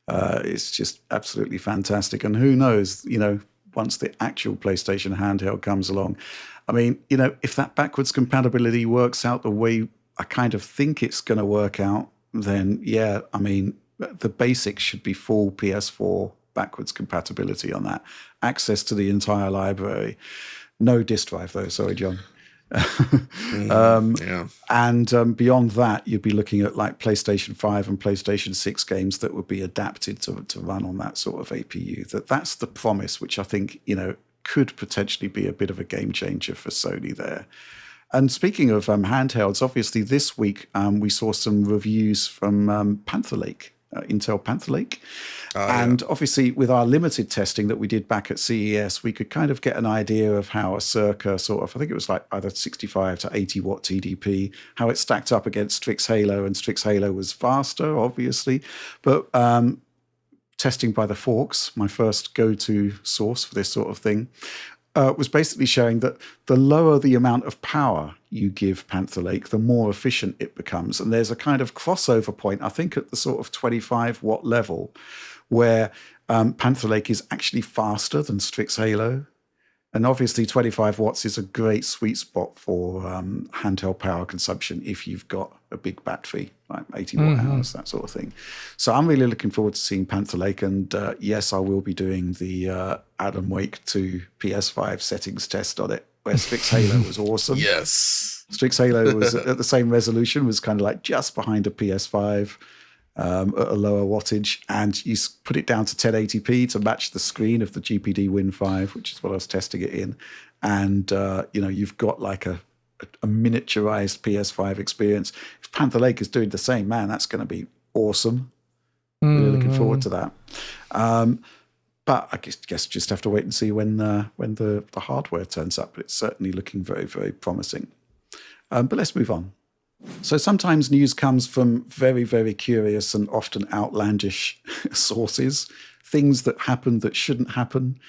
It's just absolutely fantastic. And who knows, once the actual PlayStation handheld comes along, I mean, if that backwards compatibility works out the way I kind of think it's going to work out, then yeah, I mean, the basics should be full PS4 backwards compatibility on that. Access to the entire library. No disk drive though, sorry, John. And beyond that, you'd be looking at like PlayStation 5 and PlayStation 6 games that would be adapted to run on that sort of APU. That's the promise, which I think, could potentially be a bit of a game changer for Sony there. And speaking of handhelds, obviously this week we saw some reviews from Panther Lake, Intel Panther Lake. And obviously with our limited testing that we did back at CES, we could kind of get an idea of how a circa sort of, I think it was like either 65 to 80 watt TDP, how it stacked up against Strix Halo, and Strix Halo was faster, obviously. But testing by the Forks, my first go-to source for this sort of thing, was basically showing that the lower the amount of power you give Panther Lake, the more efficient it becomes. And there's a kind of crossover point, I think at the sort of 25 watt level, where Panther Lake is actually faster than Strix Halo. And obviously 25 watts is a great sweet spot for handheld power consumption if you've got a big battery, like 80 watt hours, that sort of thing. So I'm really looking forward to seeing Panther Lake. And yes, I will be doing the Alan Wake 2 PS5 settings test on it, where Strix Halo was awesome. Yes. Strix Halo was at the same resolution, was kind of like just behind a PS5. At a lower wattage, and you put it down to 1080p to match the screen of the GPD Win 5, which is what I was testing it in. And, you've got like a miniaturized PS5 experience. If Panther Lake is doing the same, man, that's going to be awesome. Really looking forward to that. But I guess just have to wait and see when the hardware turns up. But it's certainly looking very, very promising. But let's move on. So sometimes news comes from very, very curious and often outlandish sources, things that happen that shouldn't happen.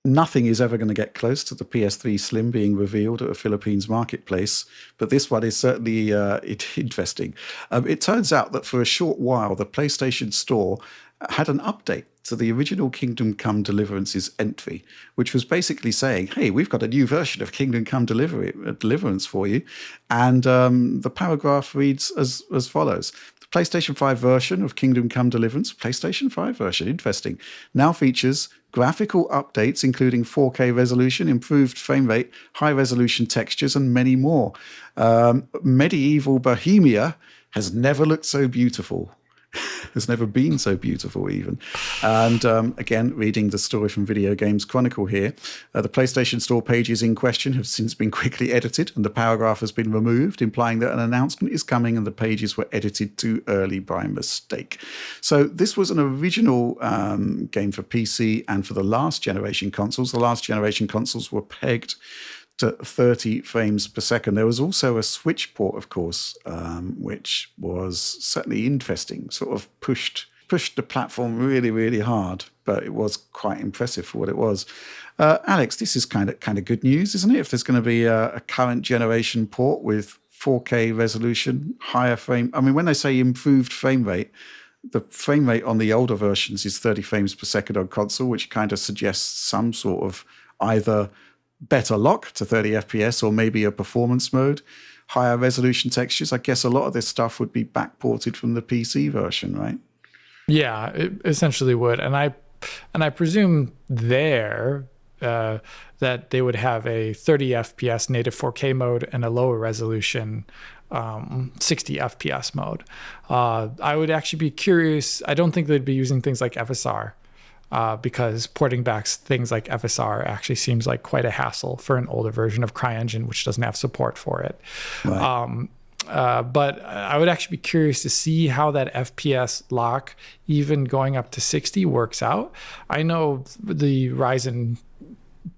Nothing is ever going to get close to the PS3 Slim being revealed at a Philippines marketplace, but this one is certainly interesting. It turns out that for a short while, the PlayStation Store had an update to the original Kingdom Come Deliverance's entry, which was basically saying, hey, we've got a new version of Kingdom Come Deliverance for you. And the paragraph reads as follows. The PlayStation 5 version of Kingdom Come Deliverance, PlayStation 5 version, interesting, now features graphical updates, including 4K resolution, improved frame rate, high-resolution textures, and many more. Medieval Bohemia has never looked so beautiful. Has never been so beautiful, even. And again, reading the story from Video Games Chronicle here, the PlayStation Store pages in question have since been quickly edited, and the paragraph has been removed, implying that an announcement is coming and the pages were edited too early by mistake. So this was an original game for PC and for the last generation consoles. The last generation consoles were pegged to 30 frames per second. There was also a Switch port, of course, which was certainly interesting, sort of pushed the platform really, really hard, but it was quite impressive for what it was. Alex, this is kind of good news, isn't it? If there's going to be a current generation port with 4K resolution, higher frame... I mean, when they say improved frame rate, the frame rate on the older versions is 30 frames per second on console, which kind of suggests some sort of either better lock to 30 FPS or maybe a performance mode, higher resolution textures. I guess a lot of this stuff would be backported from the PC version, right? Yeah, it essentially would. And I presume that they would have a 30 FPS native 4K mode and a lower resolution 60 FPS mode. I would actually be curious. I don't think they'd be using things like FSR. Because porting back things like FSR actually seems like quite a hassle for an older version of CryEngine, which doesn't have support for it. Right. But I would actually be curious to see how that FPS lock, even going up to 60, works out. I know the Ryzen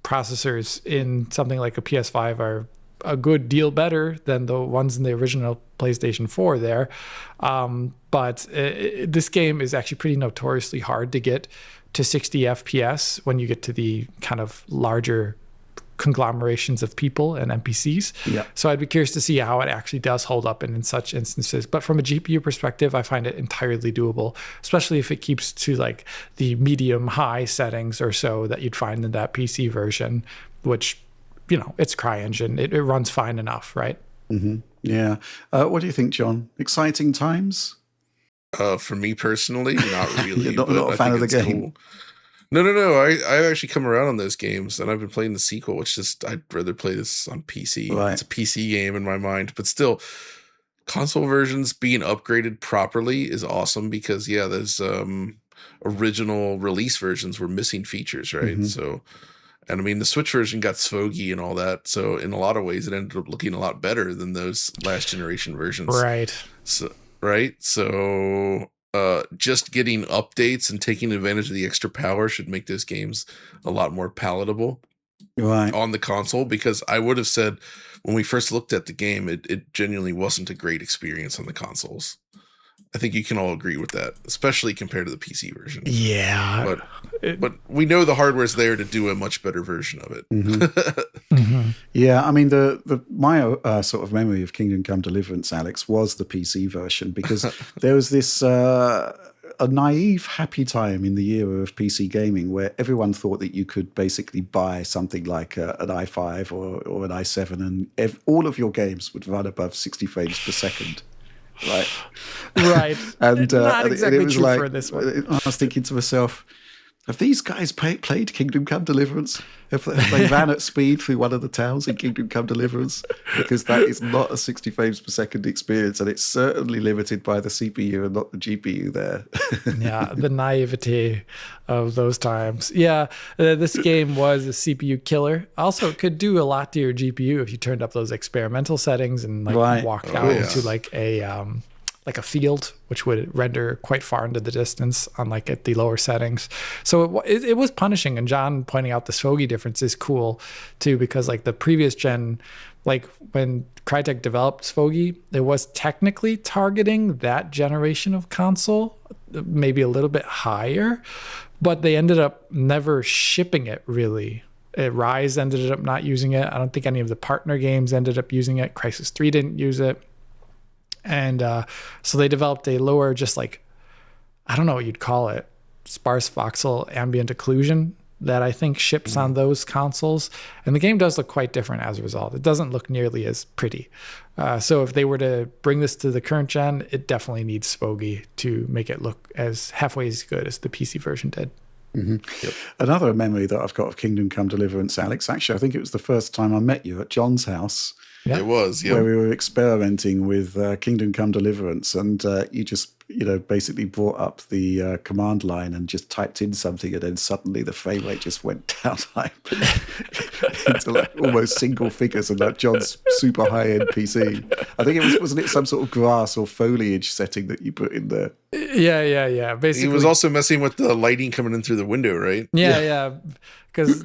processors in something like a PS5 are a good deal better than the ones in the original PlayStation 4 there. But this game is actually pretty notoriously hard to get to 60 FPS when you get to the kind of larger conglomerations of people and NPCs. Yeah. So I'd be curious to see how it actually does hold up in such instances. But from a GPU perspective, I find it entirely doable, especially if it keeps to like the medium high settings or so that you'd find in that PC version, which, it's CryEngine. It runs fine enough, right? Mm-hmm. Yeah. What do you think, John? Exciting times? For me personally, not really. You're not a fan of the game. Cool. No. I actually come around on those games, and I've been playing the sequel. It's just I'd rather play this on PC. Right. It's a PC game in my mind, but still, console versions being upgraded properly is awesome because there's original release versions were missing features, right? Mm-hmm. So, and I mean the Switch version got swoggy and all that. So in a lot of ways, it ended up looking a lot better than those last generation versions. Right. So just getting updates and taking advantage of the extra power should make those games a lot more palatable on the console, because I would have said when we first looked at the game, it genuinely wasn't a great experience on the consoles. I think you can all agree with that, especially compared to the PC version. Yeah. But we know the hardware's there to do a much better version of it. Mm-hmm. Mm-hmm. Yeah, I mean, my sort of memory of Kingdom Come Deliverance, Alex, was the PC version, because there was this a naive, happy time in the era of PC gaming where everyone thought that you could basically buy something like an i5 or an i7 and all of your games would run above 60 frames per second. Right. And Not exactly it was true like, for this one. I was thinking to myself, have these guys played Kingdom Come Deliverance? Have they ran at speed through one of the towns in Kingdom Come Deliverance? Because that is not a 60 frames per second experience, and it's certainly limited by the CPU and not the GPU there. Yeah, the naivety of those times. Yeah, this game was a CPU killer. Also, it could do a lot to your GPU if you turned up those experimental settings and walked out into like a field, which would render quite far into the distance on at the lower settings. So it was punishing. And John pointing out the SOGI difference is cool too, because the previous gen, when Crytek developed SOGI, it was technically targeting that generation of console, maybe a little bit higher, but they ended up never shipping it really. Rise ended up not using it. I don't think any of the partner games ended up using it. Crysis 3 didn't use it. And so they developed a lower, just I don't know what you'd call it, sparse voxel ambient occlusion that I think ships on those consoles. And the game does look quite different as a result. It doesn't look nearly as pretty. So if they were to bring this to the current gen, it definitely needs SPOGI to make it look as halfway as good as the PC version did. Mm-hmm. Yep. Another memory that I've got of Kingdom Come Deliverance, Alex, actually, I think it was the first time I met you at John's house. Yeah. It was, yeah. Where we were experimenting with Kingdom Come Deliverance, and you just, basically brought up the command line and just typed in something, and then suddenly the frame rate just went down into almost single figures on that John's super high-end PC. I think wasn't it some sort of grass or foliage setting that you put in there? Yeah. Basically, he was also messing with the lighting coming in through the window, right? Yeah. Because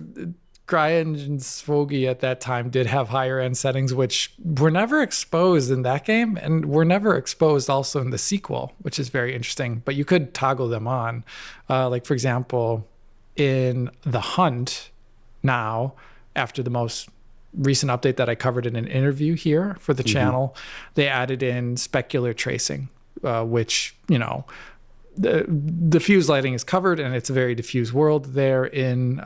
CryEngine's SPOGI at that time did have higher end settings, which were never exposed in that game and were never exposed also in the sequel, which is very interesting. But you could toggle them on. For example, in The Hunt now, after the most recent update that I covered in an interview here for the channel, they added in specular tracing, which, the diffuse lighting is covered, and it's a very diffuse world there in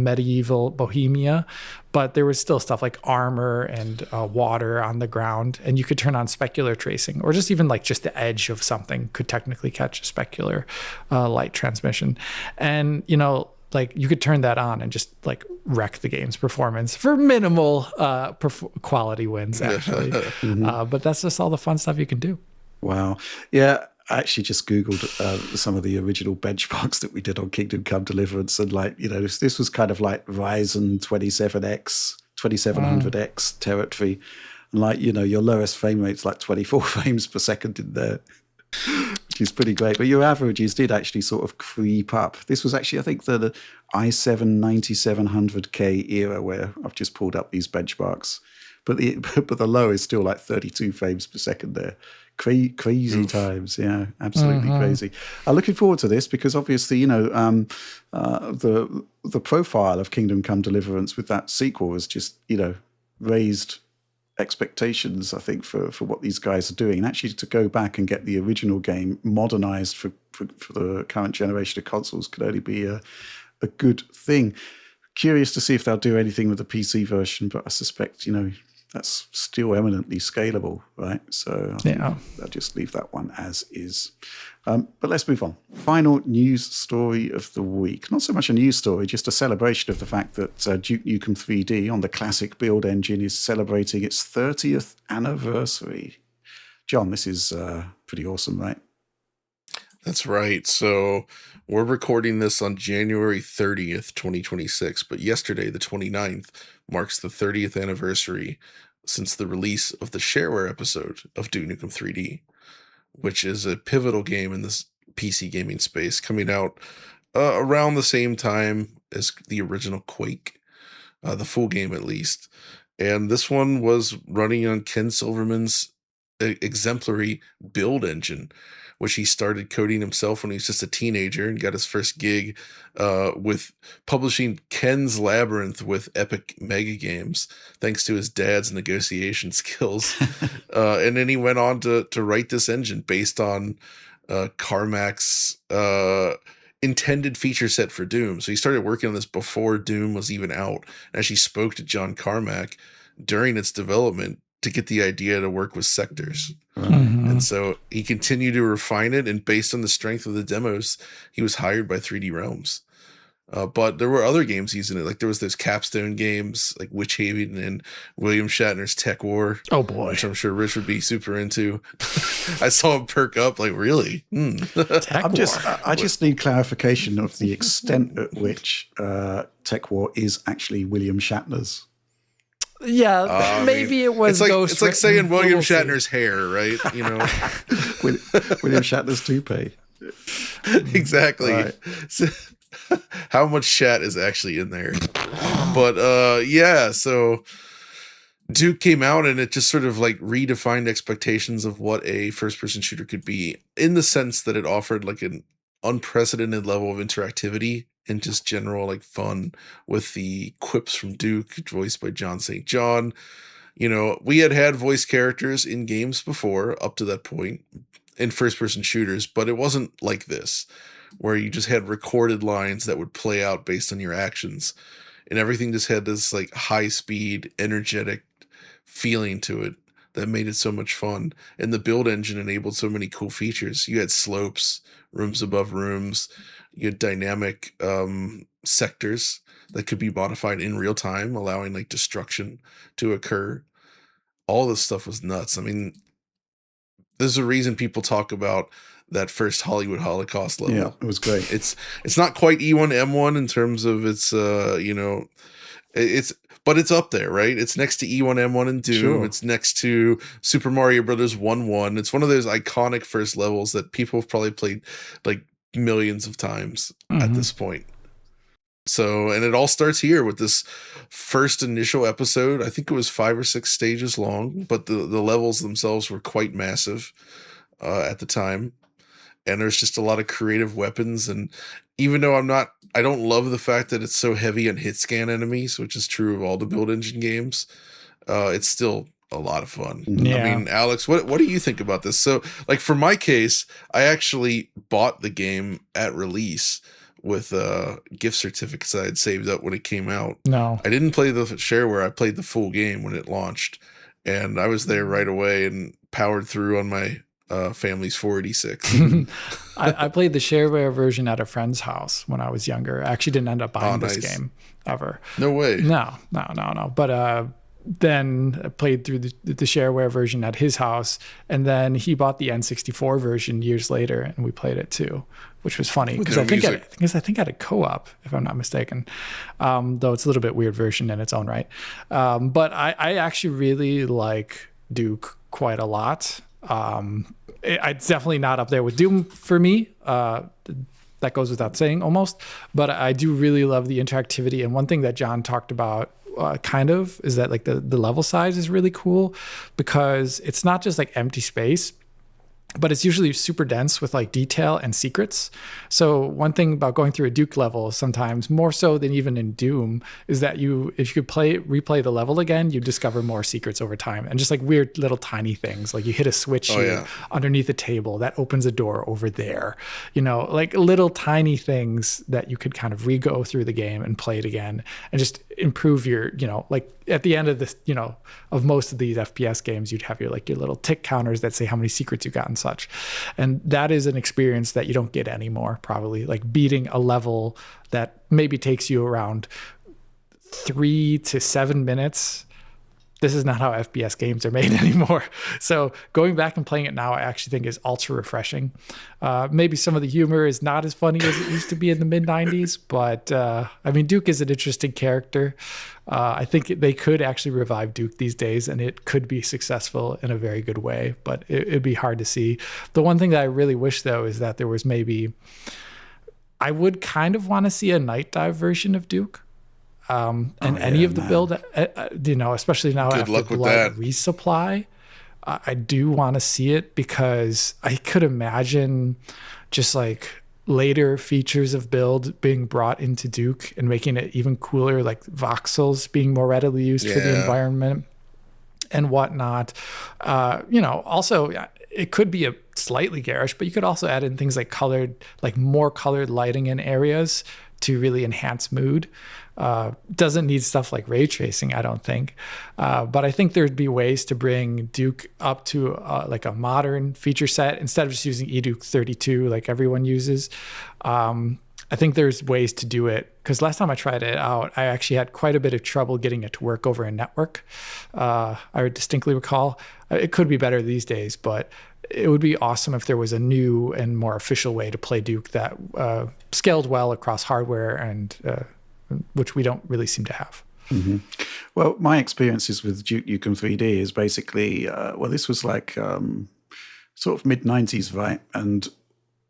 medieval Bohemia, but there was still stuff like armor and water on the ground, and you could turn on specular tracing, or just even just the edge of something could technically catch a specular light transmission. And you could turn that on and just wreck the game's performance for minimal quality wins, actually. But that's just all the fun stuff you can do. Wow. Yeah. I actually just Googled some of the original benchmarks that we did on Kingdom Come Deliverance, and this was kind of like Ryzen 2700X territory. And your lowest frame rate's 24 frames per second in there, which is pretty great. But your averages did actually sort of creep up. This was actually, I think, the i7 9700K era where I've just pulled up these benchmarks. But the low is still 32 frames per second there. Crazy times, yeah, absolutely crazy. I'm looking forward to this because obviously, the profile of Kingdom Come Deliverance with that sequel was just, raised expectations, I think, for what these guys are doing. And actually to go back and get the original game modernized for the current generation of consoles could only be a good thing. Curious to see if they'll do anything with the PC version, but I suspect, that's still eminently scalable, right? So I'll just leave that one as is. But let's move on. Final news story of the week. Not so much a news story, just a celebration of the fact that Duke Nukem 3D on the classic build engine is celebrating its 30th anniversary. John, this is pretty awesome, right? That's right. So we're recording this on January 30th, 2026, but yesterday, the 29th, marks the 30th anniversary since the release of the shareware episode of Duke Nukem 3D, which is a pivotal game in this PC gaming space, coming out around the same time as the original Quake, the full game at least. And this one was running on Ken Silverman's exemplary build engine, which he started coding himself when he was just a teenager and got his first gig with publishing Ken's Labyrinth with Epic Mega Games, thanks to his dad's negotiation skills. And then he went on to write this engine based on Carmack's intended feature set for Doom. So he started working on this before Doom was even out, and actually spoke to John Carmack during its development to get the idea to work with sectors. And so he continued to refine it, and based on the strength of the demos, he was hired by 3D Realms. But there were other games using it. Like there was those capstone games like Witch Haven and William Shatner's Tech War. Oh boy. Which I'm sure Rich would be super into. I saw him perk up like, really? I just need clarification of the extent at which Tech War is actually William Shatner's. Yeah, maybe it was Ghost. It's like saying William Shatner's hair, right? You know, William Shatner's toupee. Exactly. Right. So, how much chat is actually in there? But yeah, so Duke came out and it just sort of like redefined expectations of what a first-person shooter could be, in the sense that it offered like an unprecedented level of interactivity and just general like fun with the quips from Duke, voiced by John St. John. You know, we had voice characters in games before up to that point in first-person shooters, but it wasn't like this, where you just had recorded lines that would play out based on your actions, and everything just had this like high speed, energetic feeling to it that made it so much fun. And the build engine enabled so many cool features. You had slopes, rooms above rooms, you had dynamic sectors that could be modified in real time, allowing like destruction to occur. All this stuff was nuts. I mean, there's a reason people talk about that first Hollywood Holocaust level. Yeah, it was great. It's not quite E1M1 in terms of its but it's up there, right? It's next to E1M1 and Doom. Sure. It's next to Super Mario Brothers 1-1. It's one of those iconic first levels that people have probably played like millions of times at this point. So, and it all starts here with this first initial episode. I think it was 5 or 6 stages long, but the levels themselves were quite massive at the time. And there's just a lot of creative weapons. And even though I don't love the fact that it's so heavy on hit scan enemies, which is true of all the build engine games, it's still a lot of fun. Yeah. I mean, Alex, what do you think about this? So, like for my case, I actually bought the game at release with gift certificates I had saved up when it came out. No, I didn't play the shareware. I played the full game when it launched, and I was there right away and powered through on my family's 486. I played the shareware version at a friend's house when I was younger. I actually didn't end up buying this nice. game ever. No way. No. But then I played through the shareware version at his house, and then he bought the N64 version years later, and we played it too, which was funny because no I think music. I had a co-op, if I'm not mistaken. Though it's a little bit weird version in its own right. But I actually really like Duke quite a lot. It's definitely not up there with Doom for me. That goes without saying almost, but I do really love the interactivity. And one thing that John talked about is that like the level size is really cool, because it's not just like empty space, but it's usually super dense with like detail and secrets. So one thing about going through a Duke level, sometimes more so than even in Doom, is that if you could replay the level again, you discover more secrets over time, and just like weird little tiny things, like you hit a switch underneath a table that opens a door over there, like little tiny things that you could kind of re-go through the game and play it again and just improve your, like at the end of this, of most of these FPS games, you'd have your little tick counters that say how many secrets you got and such. And that is an experience that you don't get anymore, probably, like beating a level that maybe takes you around 3 to 7 minutes. This is not how FPS games are made anymore. So going back and playing it now, I actually think is ultra refreshing. Maybe some of the humor is not as funny as it used to be in the mid 90s, but I mean, Duke is an interesting character. I think they could actually revive Duke these days, and it could be successful in a very good way, but it'd be hard to see. The one thing that I really wish, though, is that there was I would kind of want to see a night dive version of Duke. Any of the build, especially now Good after luck with Blood that. Resupply, I do want to see it, because I could imagine just like later features of build being brought into Duke and making it even cooler, like voxels being more readily used for the environment and whatnot. Also, it could be a slightly garish, but you could also add in things like more colored lighting in areas to really enhance mood. Doesn't need stuff like ray tracing, I don't think. But I think there'd be ways to bring Duke up to like a modern feature set instead of just using eDuke 32 like everyone uses. I think there's ways to do it, because last time I tried it out, I actually had quite a bit of trouble getting it to work over a network. I distinctly recall. It could be better these days, but it would be awesome if there was a new and more official way to play Duke that scaled well across hardware, and which we don't really seem to have. Mm-hmm. Well, my experiences with Duke Nukem 3D is basically, this was like sort of mid-90s, right? And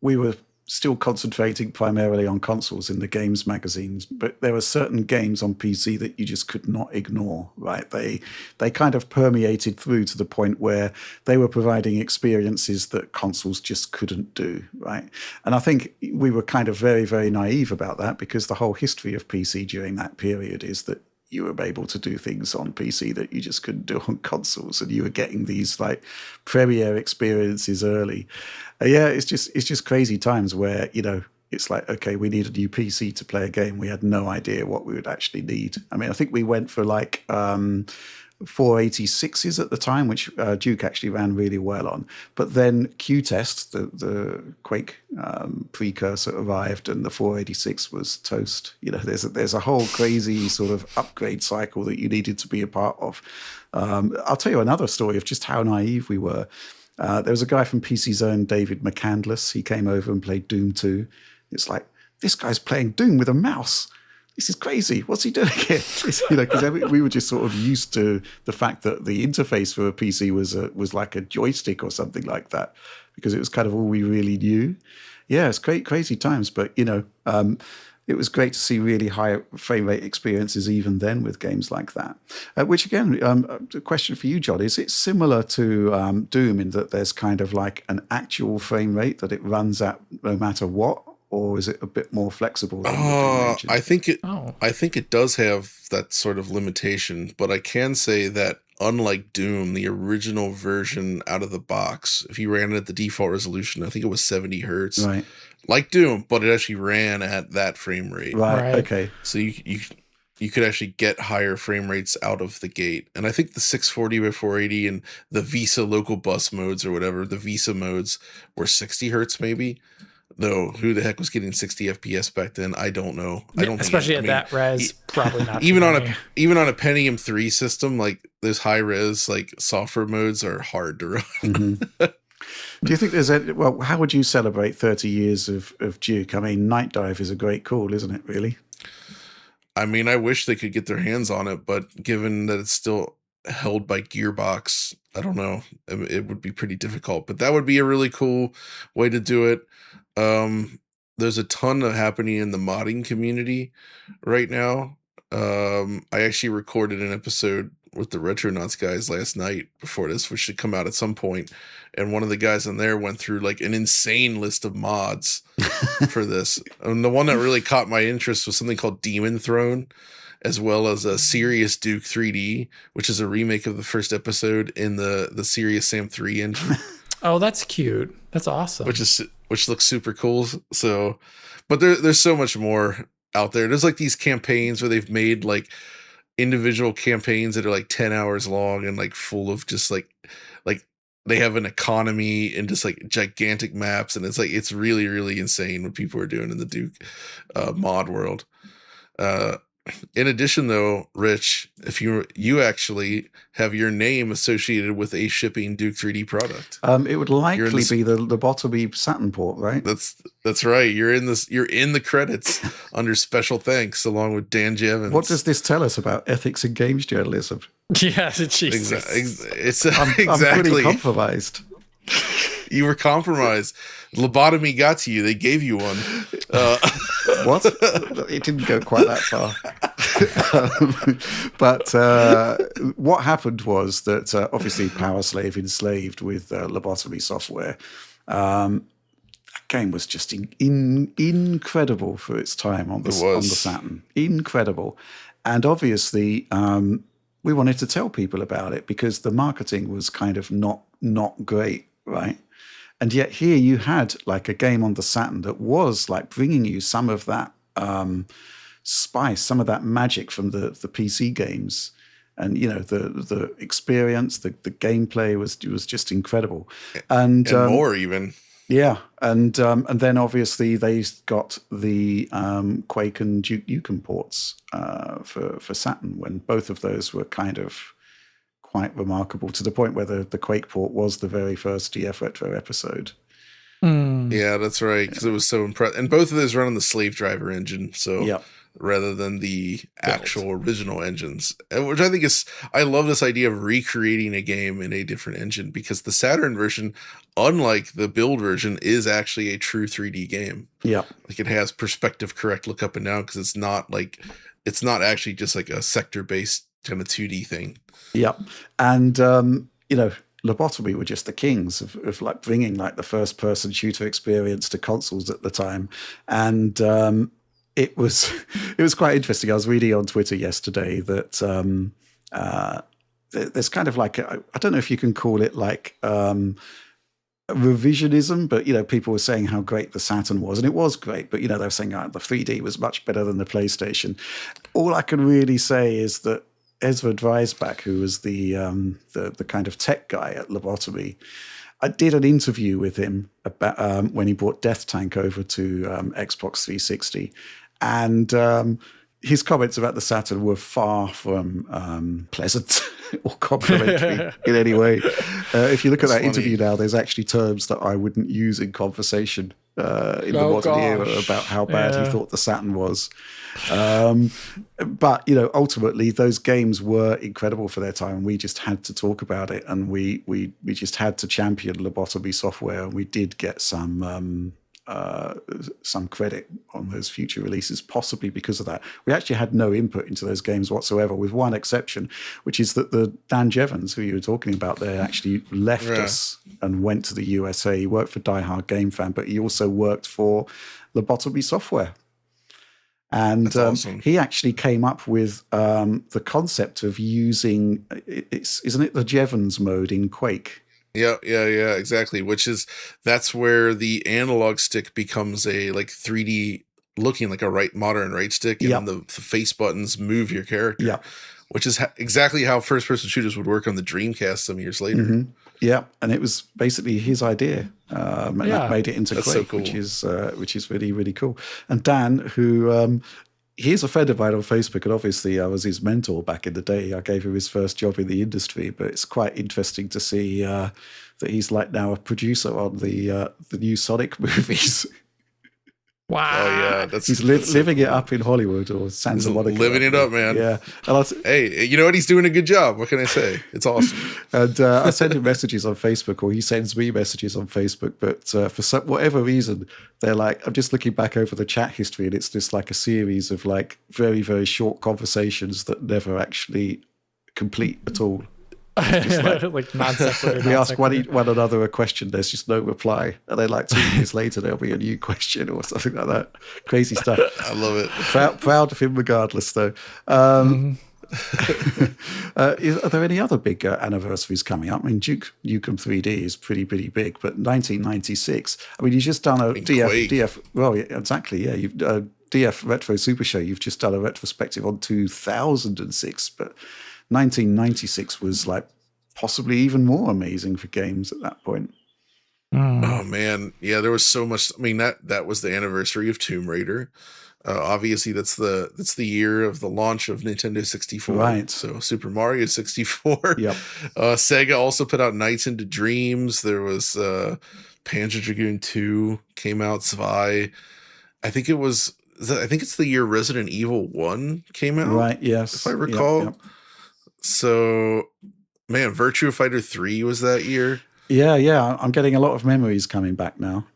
we were still concentrating primarily on consoles in the games magazines, but there were certain games on PC that you just could not ignore, right? They kind of permeated through to the point where they were providing experiences that consoles just couldn't do, right? And I think we were kind of very, very naive about that, because the whole history of PC during that period is that you were able to do things on PC that you just couldn't do on consoles, and you were getting these like premiere experiences early. It's just crazy times where, it's like, okay, we need a new PC to play a game. We had no idea what we would actually need. I mean, I think we went for like 486s at the time, which Duke actually ran really well on. But then Q-Test, the Quake precursor, arrived, and the 486 was toast. There's a whole crazy sort of upgrade cycle that you needed to be a part of. I'll tell you another story of just how naive we were. There was a guy from PC Zone, David McCandless. He came over and played Doom 2. It's like, this guy's playing Doom with a mouse. This is crazy. What's he doing here? Because we were just sort of used to the fact that the interface for a PC was like a joystick or something like that, because it was kind of all we really knew. Yeah, it's crazy times. But, it was great to see really high frame rate experiences even then with games like that. Which, again, the question for you, John, is it similar to Doom in that there's kind of like an actual frame rate that it runs at no matter what? Or is it a bit more flexible than I think it does have that sort of limitation, but I can say that unlike Doom, the original version out of the box, if you ran it at the default resolution, I think it was 70 hertz. Right. Like Doom, but it actually ran at that frame rate. Right. Okay. So you could actually get higher frame rates out of the gate. And I think the 640 by 480 and the Visa local bus modes or whatever, the Visa modes were 60 hertz maybe. Though who the heck was getting 60 FPS back then? I don't know. I don't especially at that res, probably not. Even on a Pentium 3 system, like those high res like software modes are hard to run. Mm-hmm. Do you think how would you celebrate 30 years of Duke? I mean, Night Dive is a great call, isn't it, really? I mean, I wish they could get their hands on it, but given that it's still held by Gearbox, I don't know. It would be pretty difficult, but that would be a really cool way to do it. There's a ton of happening in the modding community right now. I actually recorded an episode with the Retronauts guys last night before this, which should come out at some point. And one of the guys in there went through like an insane list of mods for this. And the one that really caught my interest was something called Demon Throne, as well as a Serious Duke 3D, which is a remake of the first episode in the Serious Sam 3 engine. Oh, that's cute. That's awesome. Which looks super cool. So, but there's so much more out there. There's like these campaigns where they've made like individual campaigns that are like 10 hours long and like full of just like they have an economy and just like gigantic maps. And it's really, really insane what people are doing in the Duke mod world. In addition, though, Rich, if you actually have your name associated with a shipping Duke 3D product, it would likely be the lobotomy Saturn port, right? That's right. You're in the credits under special thanks, along with Dan Jevons. What does this tell us about ethics in games journalism? Yeah, Jesus. I'm pretty compromised. You were compromised. Lobotomy got to you. They gave you one. What? It didn't go quite that far. But what happened was that obviously Power Slave enslaved with lobotomy software. That game was just incredible for its time on the Saturn. Incredible. And obviously we wanted to tell people about it because the marketing was kind of not great. right? And yet here you had like a game on the Saturn that was like bringing you some of that spice, some of that magic from the PC games. And the experience, the gameplay was just incredible, and more even. yeah, and then obviously they got the Quake and Duke Nukem ports for Saturn, when both of those were kind of quite remarkable, to the point where the Quake port was the very first DF Retro episode. Yeah, that's right, because it was so impressive. And both of those run on the slave driver engine, so Yep. rather than the actual original engines, which I think is, I love this idea of recreating a game in a different engine, because the Saturn version, unlike the build version, is actually a true 3D game. Yeah, like it has perspective correct look up and down, because it's not actually just like a sector based kind of 2D thing. Yep. And Lobotomy were just the kings of like bringing like the first person shooter experience to consoles at the time. And it was quite interesting. I was reading on Twitter yesterday that there's kind of like I don't know if you can call it like revisionism, but people were saying how great the Saturn was, and it was great, but they were saying the 3D was much better than the PlayStation. All I can really say is that Ezra Dreisbach, who was the kind of tech guy at Lobotomy, I did an interview with him about when he brought Death Tank over to Xbox 360, and his comments about the Saturn were far from pleasant or complimentary in any way. If you look at that interview now, there's actually terms that I wouldn't use in conversation in the modern era about how bad he thought the Saturn was. But ultimately, those games were incredible for their time, and we just had to talk about it, and we just had to champion Lobotomy software, and we did get some credit on those future releases, possibly because of that. We actually had no input into those games whatsoever, with one exception, which is that the Dan Jevons, who you were talking about there, actually left us and went to the USA. He worked for Die Hard Game Fan, but he also worked for Lobotomy Software. And awesome. He actually came up with the concept of using, isn't it the Jevons mode in Quake? Yeah, exactly. That's where the analog stick becomes a like 3D looking like a modern right stick, and then the face buttons move your character. Yeah, which is exactly how first-person shooters would work on the Dreamcast some years later. Mm-hmm. Yeah, and it was basically his idea, and that made it into Quake, so cool. which is really, really cool. And Dan, who he's a friend of mine on Facebook, and obviously I was his mentor back in the day. I gave him his first job in the industry, but it's quite interesting to see that he's like now a producer on the new Sonic movies. Wow! Oh yeah, he's living it up in Hollywood or Santa Monica. Living it up, man. Yeah. Hey, you know what? He's doing a good job. What can I say? It's awesome. And I send him messages on Facebook, or he sends me messages on Facebook. But for whatever reason, they're like, I'm just looking back over the chat history, and it's just like a series of like very, very short conversations that never actually complete at all. Like nonsense. We ask one another a question, there's just no reply, and then like 2 years later there'll be a new question or something like that. Crazy stuff. I love it. Proud of him regardless, though. Are there any other big anniversaries coming up? I mean, Duke Nukem 3D is pretty big, but 1996. I mean, you've just done a DF. Well, yeah, exactly. Yeah, you've DF Retro Super Show. You've just done a retrospective on 2006, but 1996 was like possibly even more amazing for games at that point. Oh man, yeah, there was so much. I mean, that was the anniversary of Tomb Raider. Obviously, that's the year of the launch of Nintendo 64. Right. So Super Mario 64. Yep. Sega also put out Nights into Dreams. There was Panzer Dragoon 2 came out. Zwei. I think it's the year Resident Evil 1 came out. Right. Yes. If I recall. Yep. So, man, Virtua Fighter 3 was that year. Yeah. I'm getting a lot of memories coming back now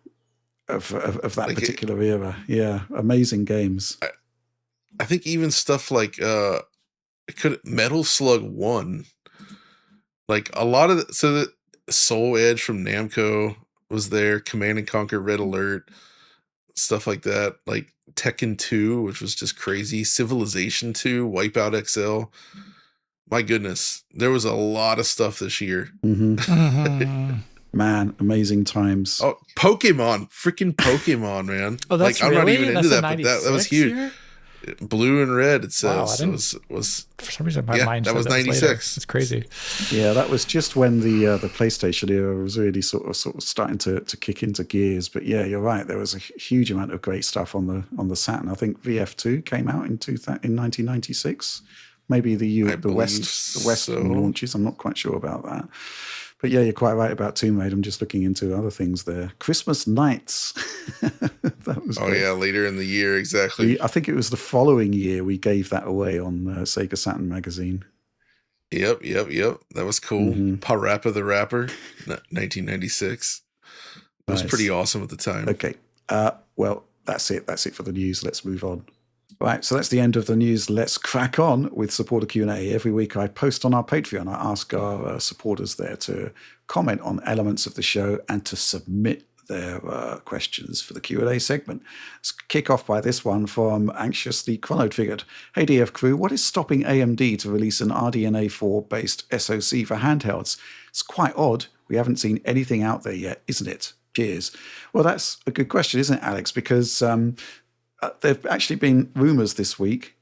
of that particular era. Yeah, amazing games. I think even stuff like Metal Slug 1. Like a lot of the Soul Edge from Namco was there, Command and Conquer Red Alert, stuff like that. Like Tekken 2, which was just crazy, Civilization 2, Wipeout XL. My goodness, there was a lot of stuff this year. Mm-hmm. Man, amazing times. Oh, freaking Pokemon, man! Oh, that's like I'm not really? even That's into a that, but that was 96 huge. year? Blue and red. It Wow, I says didn't. was For some reason, my yeah, mind that said was that was later. 96. It's crazy. Yeah, that was just when the PlayStation era was really sort of starting to kick into gears. But yeah, you're right. There was a huge amount of great stuff on the Saturn. I think VF2 came out in 1996. Maybe the Western launches. I'm not quite sure about that. But yeah, you're quite right about Tomb Raider. I'm just looking into other things there. Christmas Nights. That was great. Yeah, later in the year, exactly. I think it was the following year we gave that away on Sega Saturn magazine. Yep. That was cool. Parappa the Rapper, 1996. It was pretty awesome at the time. Okay. Well, that's it. That's it for the news. Let's move on. Right, so that's the end of the news. Let's crack on with supporter Q&A. Every week I post on our Patreon. I ask our supporters there to comment on elements of the show and to submit their questions for the Q&A segment. Let's kick off by this one from Anxiously Chronoed Figured. Hey DF crew, what is stopping AMD to release an RDNA 4 based SoC for handhelds? It's quite odd. We haven't seen anything out there yet, isn't it? Cheers. Well, that's a good question, isn't it, Alex? Because there have actually been rumours this week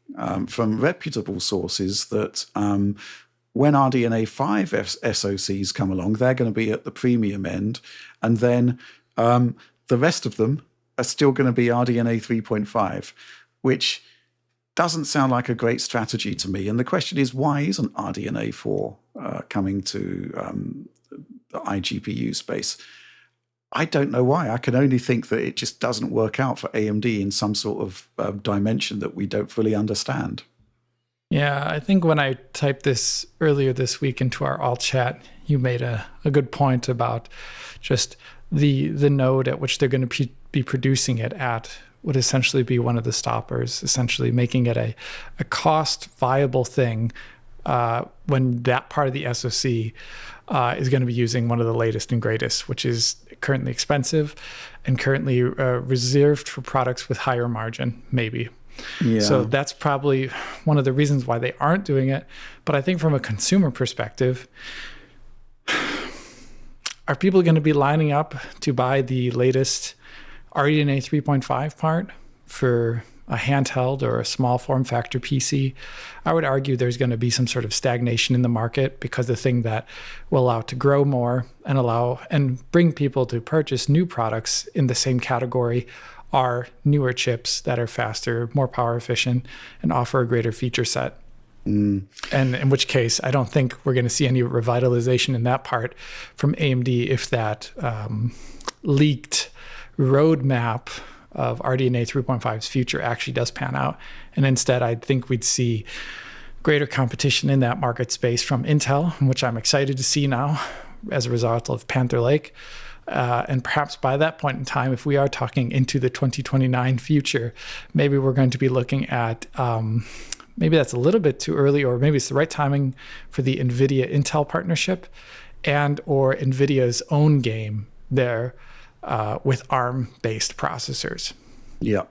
from reputable sources that when RDNA 5 SoCs come along, they're going to be at the premium end, and then the rest of them are still going to be RDNA 3.5, which doesn't sound like a great strategy to me. And the question is, why isn't RDNA 4 coming to the iGPU space? I don't know why. I can only think that it just doesn't work out for AMD in some sort of dimension that we don't fully understand. Yeah, I think when I typed this earlier this week into our alt chat, you made a good point about just the node at which they're going to be producing it at would essentially be one of the stoppers, essentially making it a cost viable thing when that part of the SoC is going to be using one of the latest and greatest, which is currently expensive and currently reserved for products with higher margin, maybe. Yeah. So that's probably one of the reasons why they aren't doing it. But I think from a consumer perspective, are people going to be lining up to buy the latest RDNA 3.5 part for a handheld or a small form factor PC? I would argue there's going to be some sort of stagnation in the market, because the thing that will allow it to grow more and bring people to purchase new products in the same category are newer chips that are faster, more power efficient, and offer a greater feature set. And in which case, I don't think we're going to see any revitalization in that part from AMD if that leaked roadmap of RDNA 3.5's future actually does pan out. And instead, I think we'd see greater competition in that market space from Intel, which I'm excited to see now as a result of Panther Lake. And perhaps by that point in time, if we are talking into the 2029 future, maybe we're going to be looking at, maybe that's a little bit too early, or maybe it's the right timing for the Nvidia Intel partnership and or Nvidia's own game there with ARM-based processors. Yeah.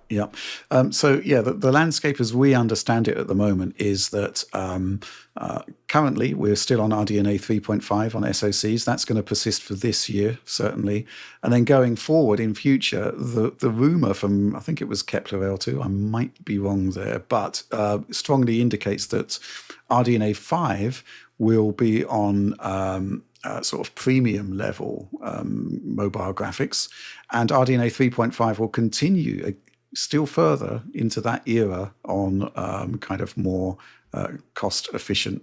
So yeah, the landscape as we understand it at the moment is that currently we're still on RDNA 3.5 on SoCs. That's going to persist for this year, certainly. And then going forward in future, the rumor from, I think it was Kepler L2, I might be wrong there, but strongly indicates that RDNA 5 will be on sort of premium level mobile graphics, and RDNA 3.5 will continue still further into that era on kind of more cost efficient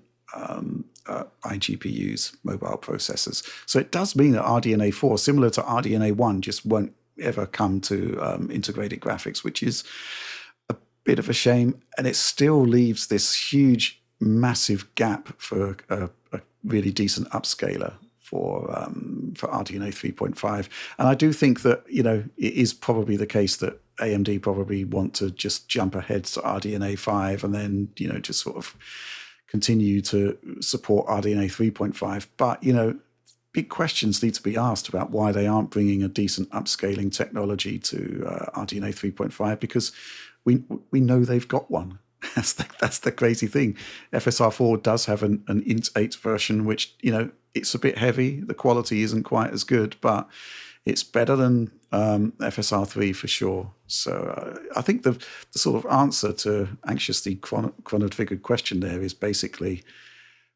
iGPUs, mobile processors. So it does mean that RDNA 4, similar to RDNA 1, just won't ever come to integrated graphics, which is a bit of a shame. And it still leaves this huge, massive gap for a really decent upscaler for RDNA 3.5. And I do think that, it is probably the case that AMD probably want to just jump ahead to RDNA 5 and then, just sort of continue to support RDNA 3.5. But, big questions need to be asked about why they aren't bringing a decent upscaling technology to RDNA 3.5, because we know they've got one. That's the crazy thing. FSR4 does have an Int 8 version, which, it's a bit heavy. The quality isn't quite as good, but it's better than FSR3 for sure. So I think the sort of answer to anxiously chrono-triggered question there is basically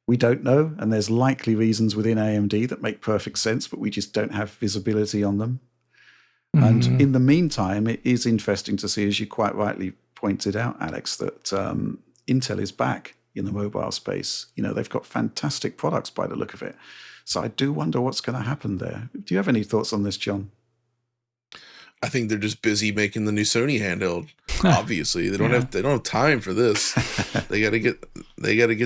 we don't know, and there's likely reasons within AMD that make perfect sense, but we just don't have visibility on them. And in the meantime, it is interesting to see, as you quite rightly pointed out, Alex, that Intel is back in the mobile space. They've got fantastic products by the look of it. So I do wonder what's going to happen there. Do you have any thoughts on this, John? I think they're just busy making the new Sony handheld. Obviously, they don't have time for this. They got to get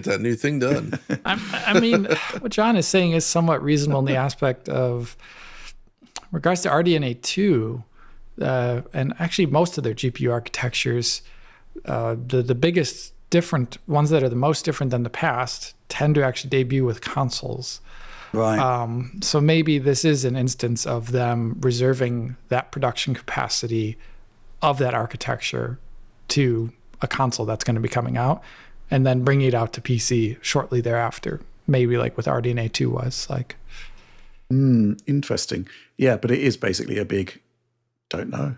that new thing done. I mean, what John is saying is somewhat reasonable in the aspect of regards to RDNA 2, and actually most of their GPU architectures, the biggest different ones that are the most different than the past tend to actually debut with consoles. Right. So maybe this is an instance of them reserving that production capacity of that architecture to a console that's going to be coming out, and then bringing it out to PC shortly thereafter. Maybe like with RDNA 2 was like. Interesting. Yeah, but it is basically a big don't know.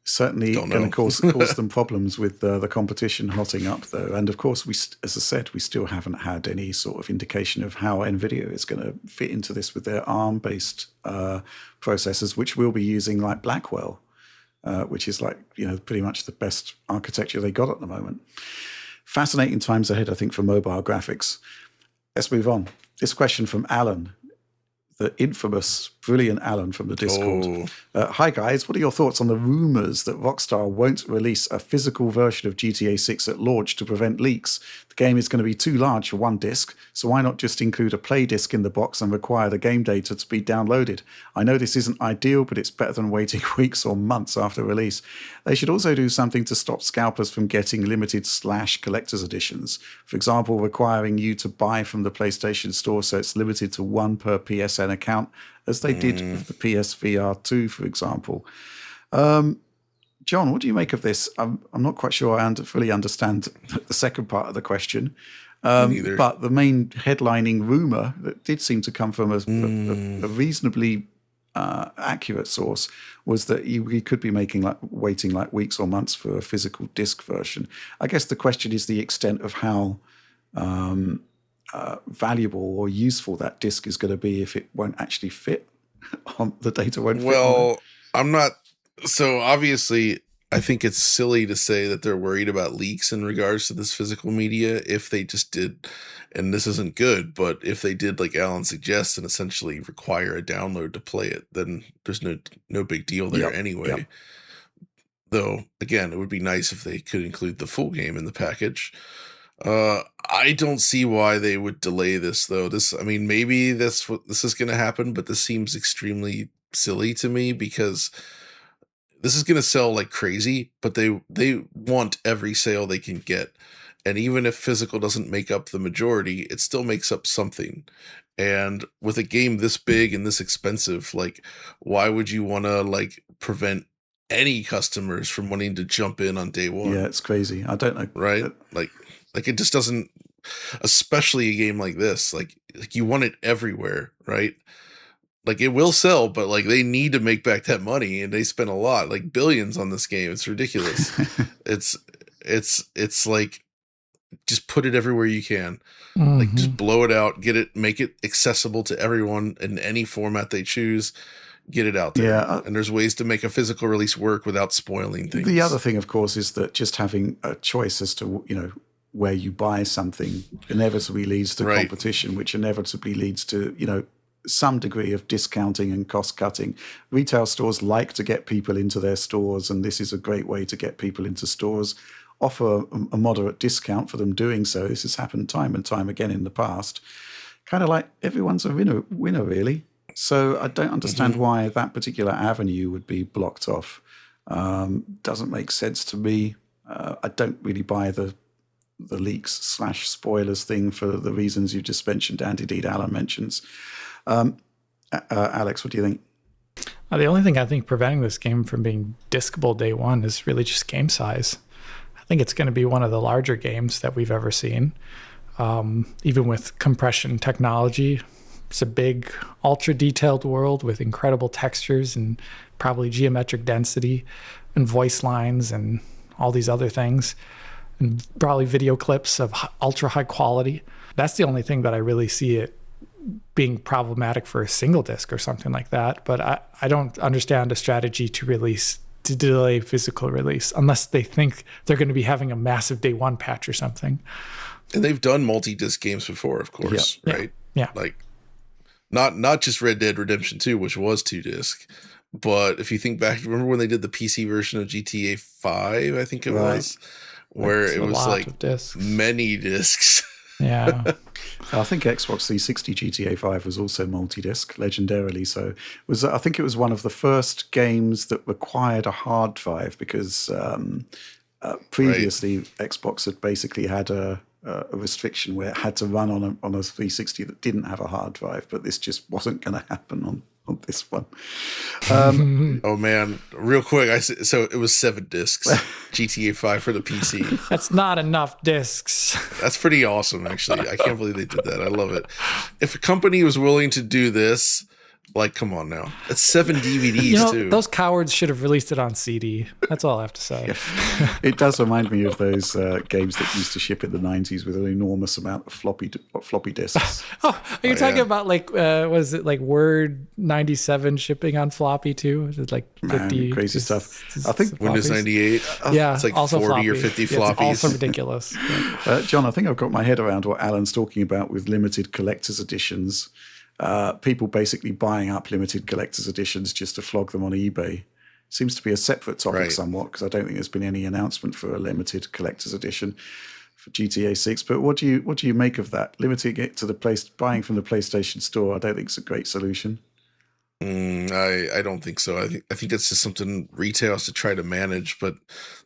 Certainly going to cause them problems with the competition hotting up, though. And of course, as I said, we still haven't had any sort of indication of how Nvidia is going to fit into this with their ARM-based processors, which we'll be using like Blackwell, which is like pretty much the best architecture they got at the moment. Fascinating times ahead, I think, for mobile graphics. Let's move on. This question from Alan, the infamous, brilliant Alan from the Discord. Hi, guys. What are your thoughts on the rumors that Rockstar won't release a physical version of GTA 6 at launch to prevent leaks? The game is going to be too large for one disc, so why not just include a play disc in the box and require the game data to be downloaded? I know this isn't ideal, but it's better than waiting weeks or months after release. They should also do something to stop scalpers from getting limited/collector's editions. For example, requiring you to buy from the PlayStation Store so it's limited to one per PSN account, as they did with the PSVR 2, for example. John, what do you make of this? I'm not quite sure I fully understand the second part of the question. But the main headlining rumor that did seem to come from a reasonably accurate source was that we could be waiting like weeks or months for a physical disc version. I guess the question is the extent of how valuable or useful that disc is going to be if it won't actually fit on the data won't fit. Well, I'm not. So obviously, I think it's silly to say that they're worried about leaks in regards to this physical media. If they just did, and this isn't good, but if they did, like Alan suggests, and essentially require a download to play it, then there's no big deal there anyway. Yep. Though, again, it would be nice if they could include the full game in the package. I don't see why they would delay this, though. Maybe this is going to happen, but this seems extremely silly to me because this is going to sell like crazy, but they want every sale they can get. And even if physical doesn't make up the majority, it still makes up something. And with a game this big and this expensive, like, why would you want to like prevent any customers from wanting to jump in on day one? Yeah, it's crazy. I don't know. Right? Like it just doesn't, especially a game like this, like you want it everywhere, right? Like it will sell, but like they need to make back that money, and they spend a lot, like billions on this game. It's ridiculous. It's like just put it everywhere you can. Like just blow it out, make it accessible to everyone in any format they choose. Get it out there. Yeah, and there's ways to make a physical release work without spoiling things. The other thing, of course, is that just having a choice as to where you buy something inevitably leads to competition, which inevitably leads to some degree of discounting and cost cutting. Retail stores like to get people into their stores, and this is a great way to get people into stores. Offer a moderate discount for them doing so. This has happened time and time again in the past. Kind of like everyone's a winner, really. So I don't understand why that particular avenue would be blocked off. Doesn't make sense to me. I don't really buy the leaks/spoilers thing for the reasons you just mentioned, and indeed Alan mentions. Alex, what do you think? The only thing I think preventing this game from being discable day one is really just game size. I think it's going to be one of the larger games that we've ever seen. Even with compression technology, It's a big, ultra detailed world with incredible textures and probably geometric density and voice lines and all these other things, and probably video clips of ultra high quality. That's the only thing that I really see it being problematic for a single disc or something like that. But I don't understand a strategy to delay physical release unless they think they're going to be having a massive day one patch or something. And they've done multi-disc games before, of course, right? Yeah. Like not just Red Dead Redemption 2, which was 2-disc, but if you think back, remember when they did the PC version of GTA 5, I think it was, where That's it was like many discs. Yeah. I think Xbox 360 GTA 5 was also multi-disc, legendarily so. I think it was one of the first games that required a hard drive because previously Xbox had basically had a restriction where it had to run on a 360 that didn't have a hard drive, but this just wasn't going to happen on this one. Oh man, real quick, so it was 7 discs, GTA 5 for the PC. That's not enough discs. That's pretty awesome, actually. I can't believe they did that. I love it. If a company was willing to do this, like, come on now. It's 7 DVDs, too. Those cowards should have released it on CD. That's all I have to say. Yeah. It does remind me of those games that used to ship in the 90s with an enormous amount of floppy disks. Are you talking about was it like Word 97 shipping on floppy too? Is it like 50? Crazy stuff. I think Windows 98. Yeah, it's like also 40 floppy. or 50 It's floppies. also ridiculous. Yeah. John, I think I've got my head around what Alan's talking about with limited collector's editions. People basically buying up limited collector's editions just to flog them on eBay. Seems to be a separate topic somewhat, because I don't think there's been any announcement for a limited collector's edition for GTA 6. But what do you make of that? Limiting it to buying from the PlayStation Store, I don't think it's a great solution. I don't think so. I think it's just something retail has to try to manage, but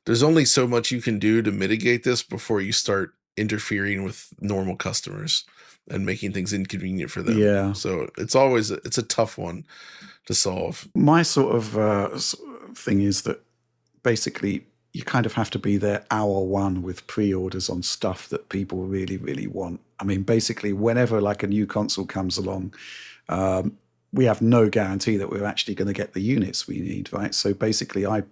there's only so much you can do to mitigate this before you start interfering with normal customers and making things inconvenient for them. Yeah. So it's a tough one to solve. My sort of thing is that basically you kind of have to be there hour one with pre-orders on stuff that people really, really want. I mean, basically whenever like a new console comes along, we have no guarantee that we're actually going to get the units we need, right? So basically I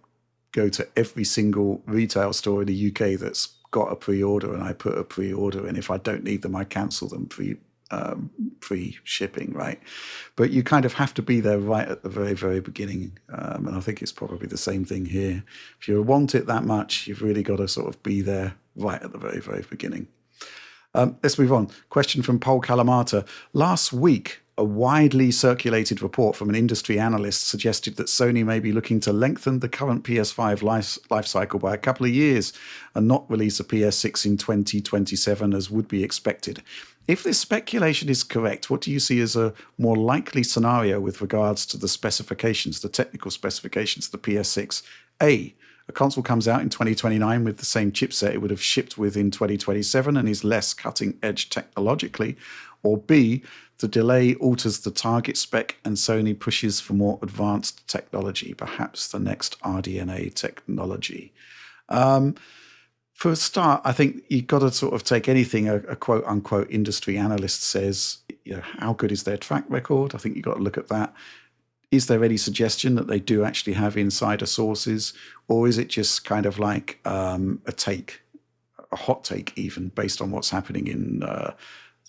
go to every single retail store in the UK that's got a pre-order and I put a pre-order in. If I don't need them, I cancel them pre-shipping, right? But you kind of have to be there right at the very, very beginning. And I think it's probably the same thing here. If you want it that much, you've really got to sort of be there right at the very, very beginning. Let's move on. Question from Paul Calamata. Last week, a widely circulated report from an industry analyst suggested that Sony may be looking to lengthen the current PS5 life cycle by a couple of years and not release a PS6 in 2027 as would be expected. If this speculation is correct, what do you see as a more likely scenario with regards to the specifications, the technical specifications of the PS6? A console comes out in 2029 with the same chipset it would have shipped with in 2027 and is less cutting edge technologically. Or B, the delay alters the target spec and Sony pushes for more advanced technology, perhaps the next RDNA technology. For a start, I think you've got to sort of take anything a quote-unquote industry analyst says, how good is their track record? I think you've got to look at that. Is there any suggestion that they do actually have insider sources? Or is it just kind of like a hot take even, based on what's happening in the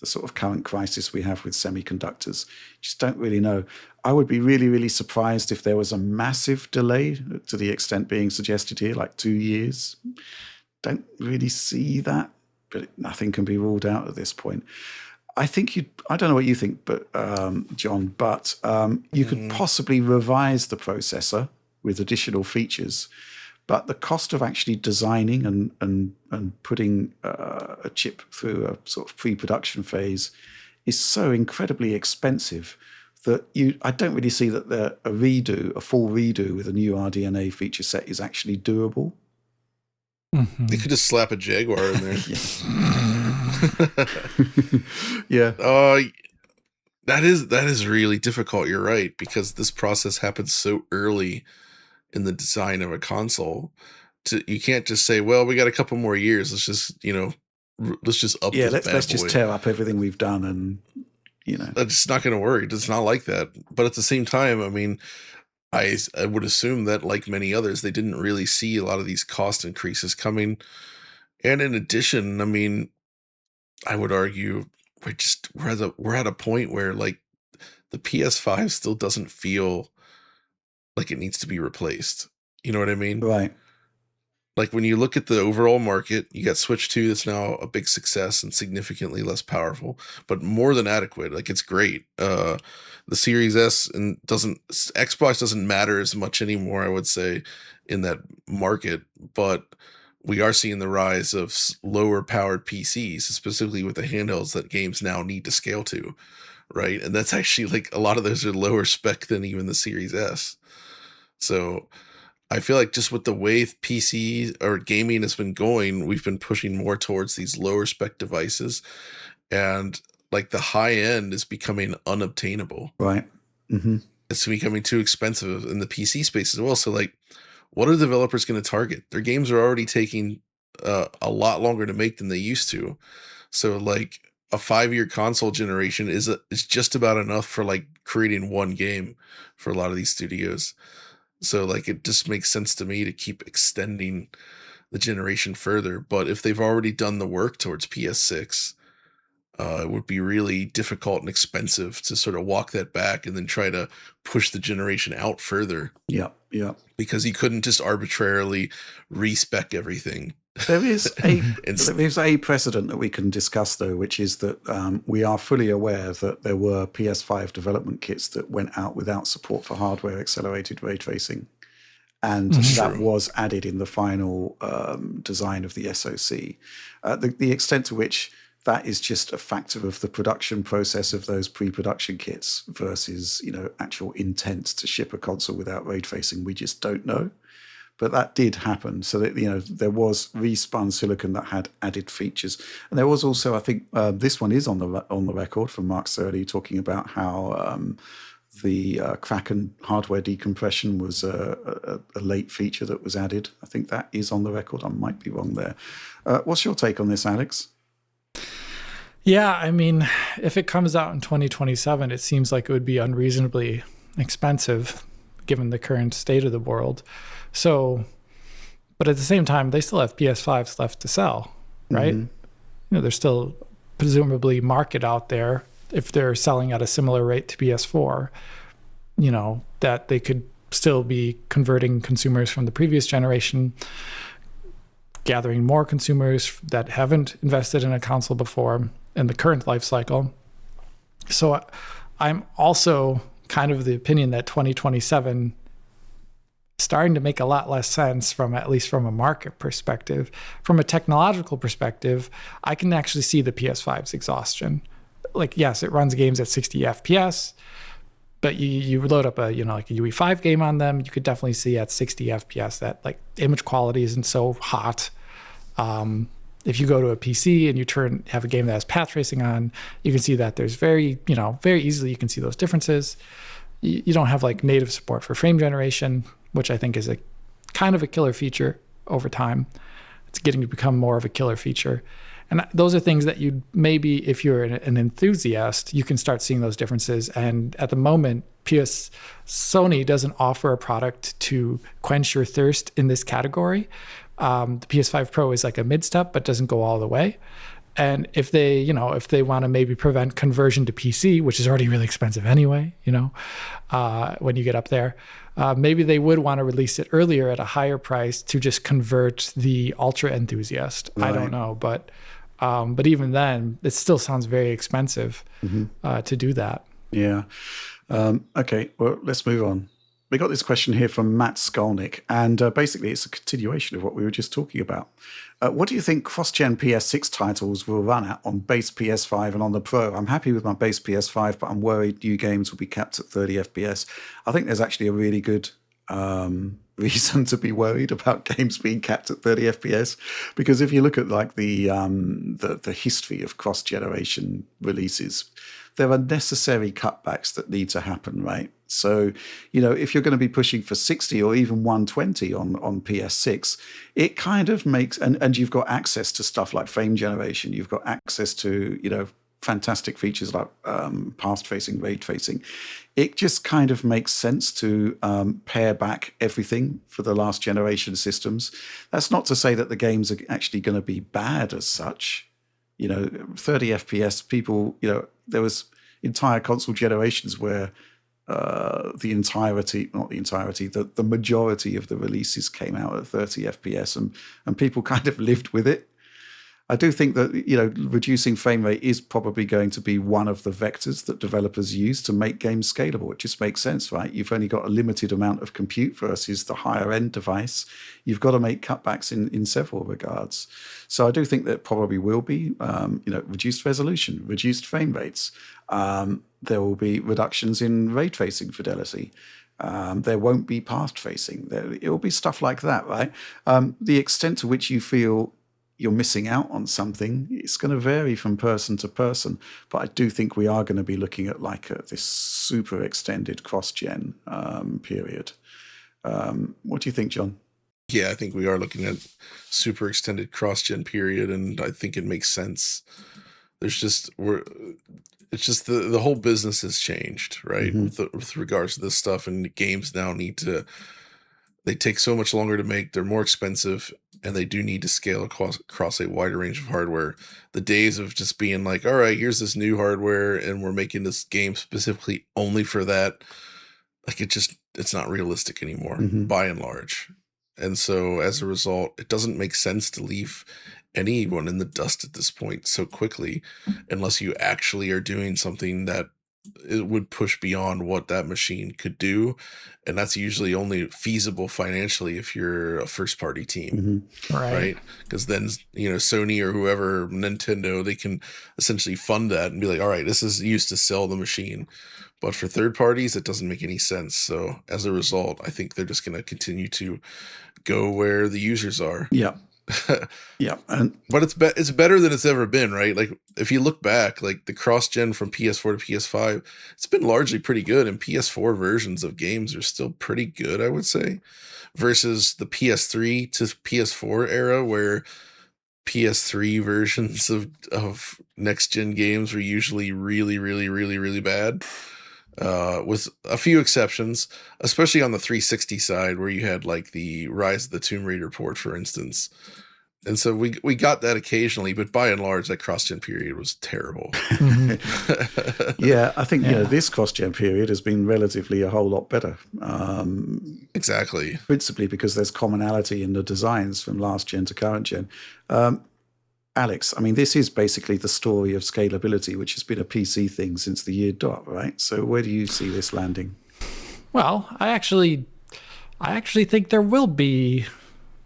sort of current crisis we have with semiconductors? Just don't really know. I would be really, really surprised if there was a massive delay to the extent being suggested here, like 2 years. Don't really see that, but nothing can be ruled out at this point. I think I don't know what you think, but John, but you could possibly revise the processor with additional features, but the cost of actually designing and putting a chip through a sort of pre-production phase is so incredibly expensive that I don't really see that a full redo with a new RDNA feature set is actually doable. Mm-hmm. They could just slap a Jaguar in there. Yeah. That is really difficult. You're right, because this process happens so early in the design of a console. You can't just say, well, we got a couple more years. Let's just up. Yeah, let's just tear up everything we've done and you know. It's not going to work. It's not like that. But at the same time, I mean, I would assume that, like many others, they didn't really see a lot of these cost increases coming. And in addition, I mean, I would argue we're at a point where, like, the PS5 still doesn't feel like it needs to be replaced. You know what I mean? Right. Like, when you look at the overall market, you got Switch 2 that's now a big success and significantly less powerful, but more than adequate. Like, it's great. The Series S and Xbox doesn't matter as much anymore, I would say, in that market, but we are seeing the rise of lower powered PCs, specifically with the handhelds that games now need to scale to, right? And that's actually, like, a lot of those are lower spec than even the Series S. So I feel like just with the way PC or gaming has been going, we've been pushing more towards these lower spec devices, and like the high end is becoming unobtainable. Right. Mm-hmm. It's becoming too expensive in the PC space as well. So, like, what are developers going to target? Their games are already taking a lot longer to make than they used to. So, like, a 5-year console generation is just about enough for, like, creating one game for a lot of these studios. So, like, it just makes sense to me to keep extending the generation further. But if they've already done the work towards PS6, it would be really difficult and expensive to sort of walk that back and then try to push the generation out further. Yeah. Yeah. Because you couldn't just arbitrarily respec everything. There is a precedent that we can discuss, though, which is that we are fully aware that there were PS5 development kits that went out without support for hardware accelerated ray tracing. And that was added in the final design of the SoC. The extent to which that is just a factor of the production process of those pre-production kits versus, actual intent to ship a console without ray tracing, we just don't know. But that did happen. So that, there was respun silicon that had added features. And there was also, I think, this one is on the record from Mark Surley talking about how the Kraken hardware decompression was a late feature that was added. I think that is on the record. I might be wrong there. What's your take on this, Alex? Yeah, I mean, if it comes out in 2027, it seems like it would be unreasonably expensive given the current state of the world. So, but at the same time, they still have PS5s left to sell, right? Mm-hmm. There's still presumably market out there if they're selling at a similar rate to PS4, that they could still be converting consumers from the previous generation, gathering more consumers that haven't invested in a console before in the current life cycle. So I'm also kind of the opinion that 2027 starting to make a lot less sense at least from a market perspective. From a technological perspective, I can actually see the PS5's exhaustion. Like, yes, it runs games at 60 FPS, but you load up a UE5 game on them, you could definitely see at 60 FPS that, like, image quality isn't so hot. If you go to a PC and you have a game that has path tracing on, you can see that there's very easily you can see those differences. You don't have like native support for frame generation, which I think is a kind of a killer feature over time. It's getting to become more of a killer feature. And those are things that you maybe, if you're an enthusiast, you can start seeing those differences. And at the moment, Sony doesn't offer a product to quench your thirst in this category. The PS5 Pro is like a mid-step, but doesn't go all the way. And if they want to maybe prevent conversion to PC, which is already really expensive anyway, when you get up there, maybe they would want to release it earlier at a higher price to just convert the ultra enthusiast. Right. I don't know, but even then, it still sounds very expensive to do that. Yeah. Okay. Well, let's move on. We got this question here from Matt Skolnick, and basically it's a continuation of what we were just talking about. What do you think cross-gen PS6 titles will run at on base PS5 and on the Pro? I'm happy with my base PS5, but I'm worried new games will be capped at 30 FPS. I think there's actually a really good reason to be worried about games being capped at 30 FPS, because if you look at like the history of cross-generation releases, there are necessary cutbacks that need to happen, right? So, if you're going to be pushing for 60 or even 120 on PS6, it kind of makes, and you've got access to stuff like frame generation, you've got access to, fantastic features like past-facing, ray-tracing, it just kind of makes sense to pare back everything for the last generation systems. That's not to say that the games are actually going to be bad as such. 30 FPS, people, there was entire console generations where the majority of the releases came out at 30 FPS and people kind of lived with it. I do think that, reducing frame rate is probably going to be one of the vectors that developers use to make games scalable. It just makes sense, right? You've only got a limited amount of compute versus the higher end device. You've got to make cutbacks in several regards. So I do think that probably will be, reduced resolution, reduced frame rates. There will be reductions in ray tracing fidelity. There won't be past facing. It will be stuff like that, right? The extent to which you feel you're missing out on something, it's going to vary from person to person. But I do think we are going to be looking at this super extended cross-gen period. What do you think, John? Yeah, I think we are looking at super extended cross-gen period, and I think it makes sense. It's just the whole business has changed, right? Mm-hmm. With regards to this stuff, and the games now they take so much longer to make, they're more expensive, and they do need to scale across a wider range of hardware. The days of just being like, all right, here's this new hardware and we're making this game specifically only for that, it's not realistic anymore, by and large. And so as a result, it doesn't make sense to leave anyone in the dust at this point so quickly, unless you actually are doing something that it would push beyond what that machine could do. And that's usually only feasible financially if you're a first party team, right? Because then, Sony or whoever, Nintendo, they can essentially fund that and be like, all right, this is used to sell the machine. But for third parties, it doesn't make any sense. So as a result, I think they're just going to continue to go where the users are. Yeah. Yeah, but it's better than it's ever been, right? Like if you look back, like the cross-gen from PS4 to PS5, it's been largely pretty good, and PS4 versions of games are still pretty good, I would say, versus the PS3 to PS4 era, where PS3 versions of next-gen games were usually really, really, really, really bad. With a few exceptions, especially on the 360 side, where you had like the Rise of the Tomb Raider port, for instance. And so we got that occasionally, but by and large, that cross-gen period was terrible. Yeah, I think this cross-gen period has been relatively a whole lot better. Exactly. Principally because there's commonality in the designs from last gen to current gen. Alex, I mean, this is basically the story of scalability, which has been a PC thing since the year dot, right? So where do you see this landing? Well, I actually think there will be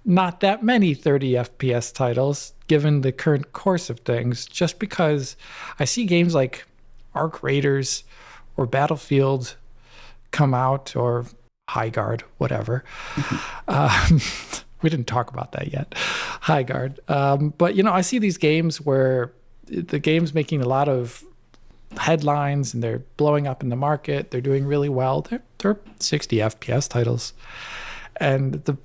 not that many 30 FPS titles given the current course of things, just because I see games like Arc Raiders or Battlefield come out, or High Guard, whatever. We didn't talk about that yet. High Guard. But, I see these games where the game's making a lot of headlines and they're blowing up in the market. They're doing really well. They're 60 FPS titles. And the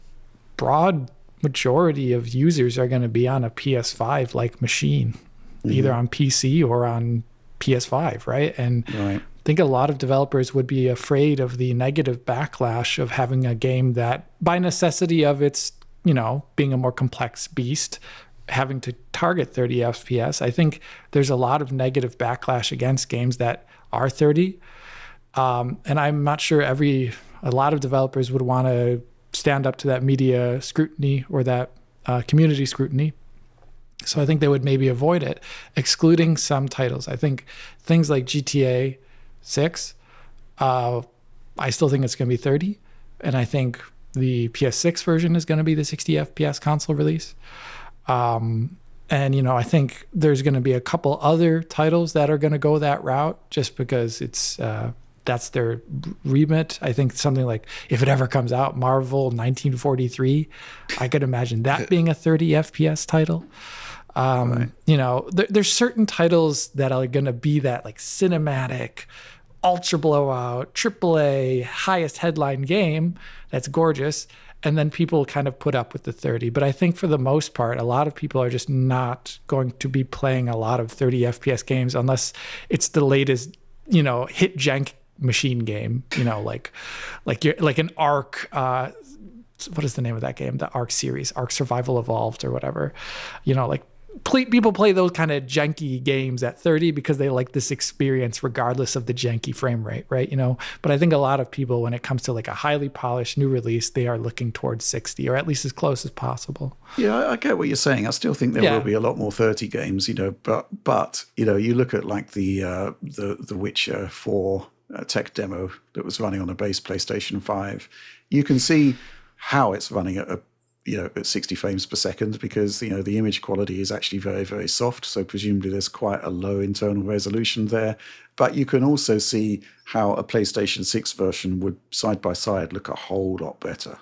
broad majority of users are going to be on a PS5 like machine, either on PC or on PS5, right? And I think a lot of developers would be afraid of the negative backlash of having a game that, by necessity of its, being a more complex beast, having to target 30 FPS. I think there's a lot of negative backlash against games that are 30. And I'm not sure a lot of developers would want to stand up to that media scrutiny or that community scrutiny. So I think they would maybe avoid it, excluding some titles. I think things like GTA 6, I still think it's going to be 30. And I think the PS6 version is going to be the 60 FPS console release. And, I think there's going to be a couple other titles that are going to go that route just because that's their remit. I think something like, if it ever comes out, Marvel 1943, I could imagine that being a 30 FPS title. There's certain titles that are going to be that like cinematic, ultra blowout, AAA, highest headline game that's gorgeous. and then people kind of put up with the 30. But I think for the most part, a lot of people are just not going to be playing a lot of 30 FPS games unless it's the latest, hit jank machine game, like an Ark. What is the name of that game? The Ark series, Ark Survival Evolved or whatever. People play those kind of janky games at 30 because they like this experience regardless of the janky frame rate, right? But I think a lot of people, when it comes to like a highly polished new release, they are looking towards 60 or at least as close as possible. Yeah, I get what you're saying. I still think there will be a lot more 30 games, but you look at like the Witcher 4 tech demo that was running on a base PlayStation 5. You can see how it's running at at 60 frames per second because, the image quality is actually very, very soft. So presumably there's quite a low internal resolution there. But you can also see how a PlayStation 6 version would side by side look a whole lot better.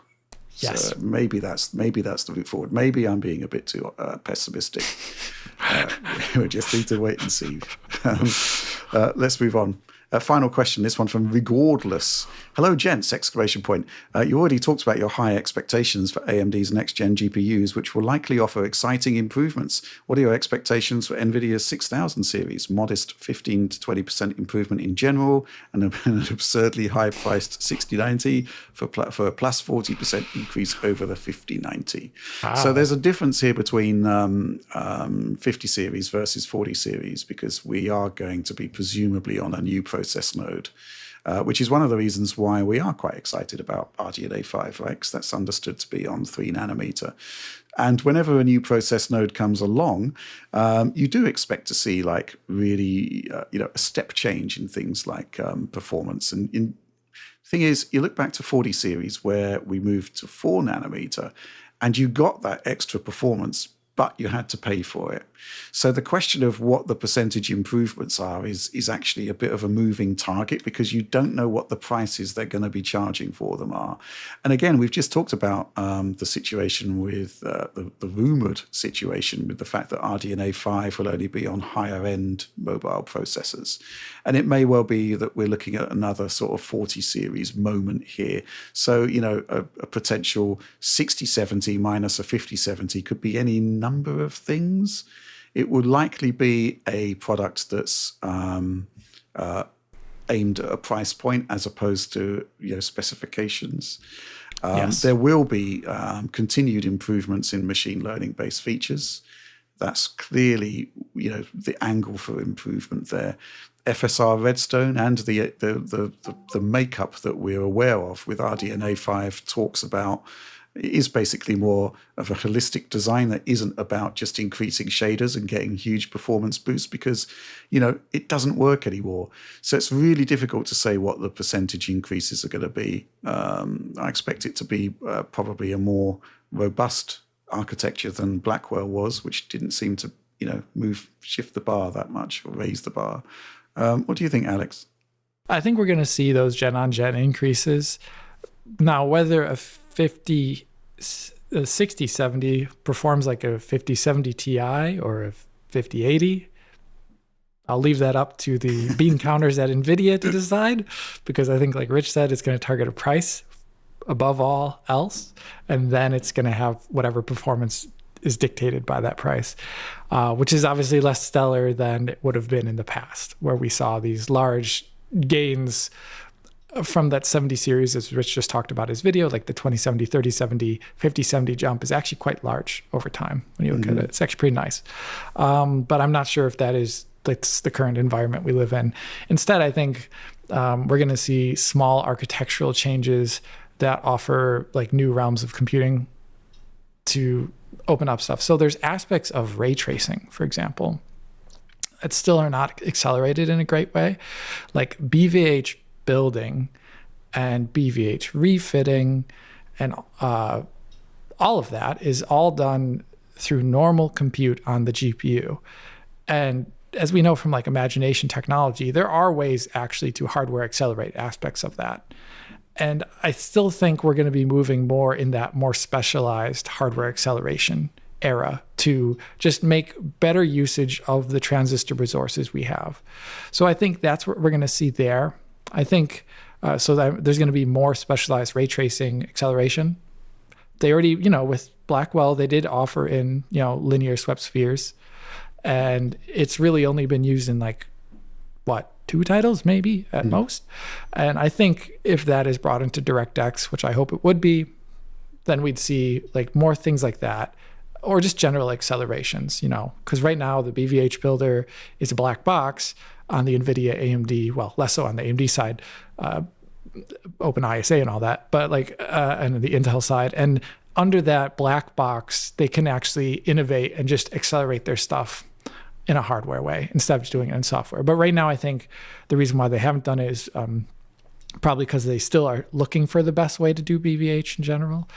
Yes. So maybe that's the route forward. Maybe I'm being a bit too pessimistic. We just need to wait and see. Let's move on. Final question, this one from Regardless. Hello, gents, exclamation point. You already talked about your high expectations for AMD's next-gen GPUs, which will likely offer exciting improvements. What are your expectations for NVIDIA's 6000 series? Modest 15 to 20% improvement in general, and an absurdly high-priced 6090 for a plus 40% increase over the 5090. Wow. So there's a difference here between 50 series versus 40 series, because we are going to be presumably on a new process node, which is one of the reasons why we are quite excited about RDNA 5, right? Because that's understood to be on 3 nanometer. And whenever a new process node comes along, you do expect to see like really, a step change in things like performance. And the thing is, you look back to 40 series where we moved to 4 nanometer and you got that extra performance, but you had to pay for it. So the question of what the percentage improvements are is actually a bit of a moving target because you don't know what the prices they're going to be charging for them are. And again, we've just talked about the situation with the rumored situation with the fact that RDNA 5 will only be on higher end mobile processors. And it may well be that we're looking at another sort of 40 series moment here. So, a potential 6070 minus a 5070 could be any number of things. It would likely be a product that's aimed at a price point as opposed to specifications. Yes. There will be continued improvements in machine learning based features. That's clearly the angle for improvement there. FSR Redstone and the makeup that we're aware of with RDNA 5 talks about is basically more of a holistic design that isn't about just increasing shaders and getting huge performance boosts because, it doesn't work anymore. So it's really difficult to say what the percentage increases are going to be. I expect it to be probably a more robust architecture than Blackwell was, which didn't seem to, shift the bar that much or raise the bar. What do you think, Alex? I think we're going to see those gen-on-gen increases. Now, whether a 6070 performs like a 5070 Ti or a 5080, I'll leave that up to the bean counters at Nvidia to decide, because I think, like Rich said, it's going to target a price above all else, and then it's going to have whatever performance is dictated by that price, which is obviously less stellar than it would have been in the past, where we saw these large gains from that 70 series, as Rich just talked about his video, like the 2070, 3070, 5070 jump is actually quite large over time. When you look at it, it's actually pretty nice. But I'm not sure if that's the current environment we live in. Instead, I think we're going to see small architectural changes that offer like new realms of computing to open up stuff. So there's aspects of ray tracing, for example, that still are not accelerated in a great way, like BVH building and BVH refitting, and all of that is all done through normal compute on the GPU. And as we know from like imagination technology, there are ways actually to hardware accelerate aspects of that. And I still think we're going to be moving more in that more specialized hardware acceleration era to just make better usage of the transistor resources we have. So I think that's what we're going to see there. I think so that there's going to be more specialized ray tracing acceleration. they already, with Blackwell, they did offer in, linear swept spheres, and it's really only been used in like, what, 2 titles maybe at most. And I think if that is brought into DirectX, which I hope it would be, then we'd see like more things like that, or just general accelerations, because right now the BVH builder is a black box on the Nvidia AMD, well, less so on the AMD side, OpenISA and all that, but like, and the Intel side. And under that black box, they can actually innovate and just accelerate their stuff in a hardware way instead of just doing it in software. But right now, I think the reason why they haven't done it is probably because they still are looking for the best way to do BVH in general,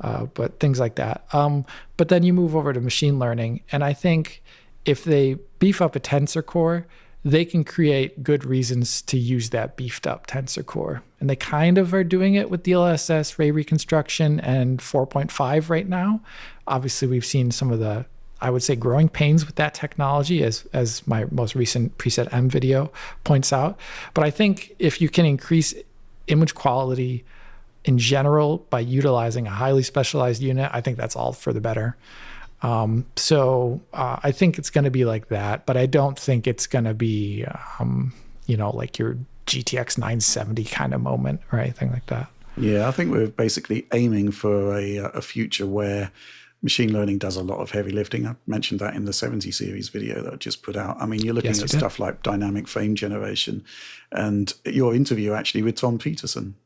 but things like that. But then you move over to machine learning, and I think if they beef up a tensor core, they can create good reasons to use that beefed up tensor core. And they kind of are doing it with DLSS, ray reconstruction, and 4.5 right now. Obviously, we've seen some of the, I would say, growing pains with that technology, as my most recent preset M video points out. But I think if you can increase image quality in general by utilizing a highly specialized unit, I think that's all for the better. So I think it's going to be like that, but I don't think it's going to be, like your GTX 970 kind of moment or anything like that. Yeah, I think we're basically aiming for a future where machine learning does a lot of heavy lifting. I mentioned that in the 70 series video that I just put out. I mean, you're looking at stuff like dynamic frame generation, and your interview actually with Tom Peterson,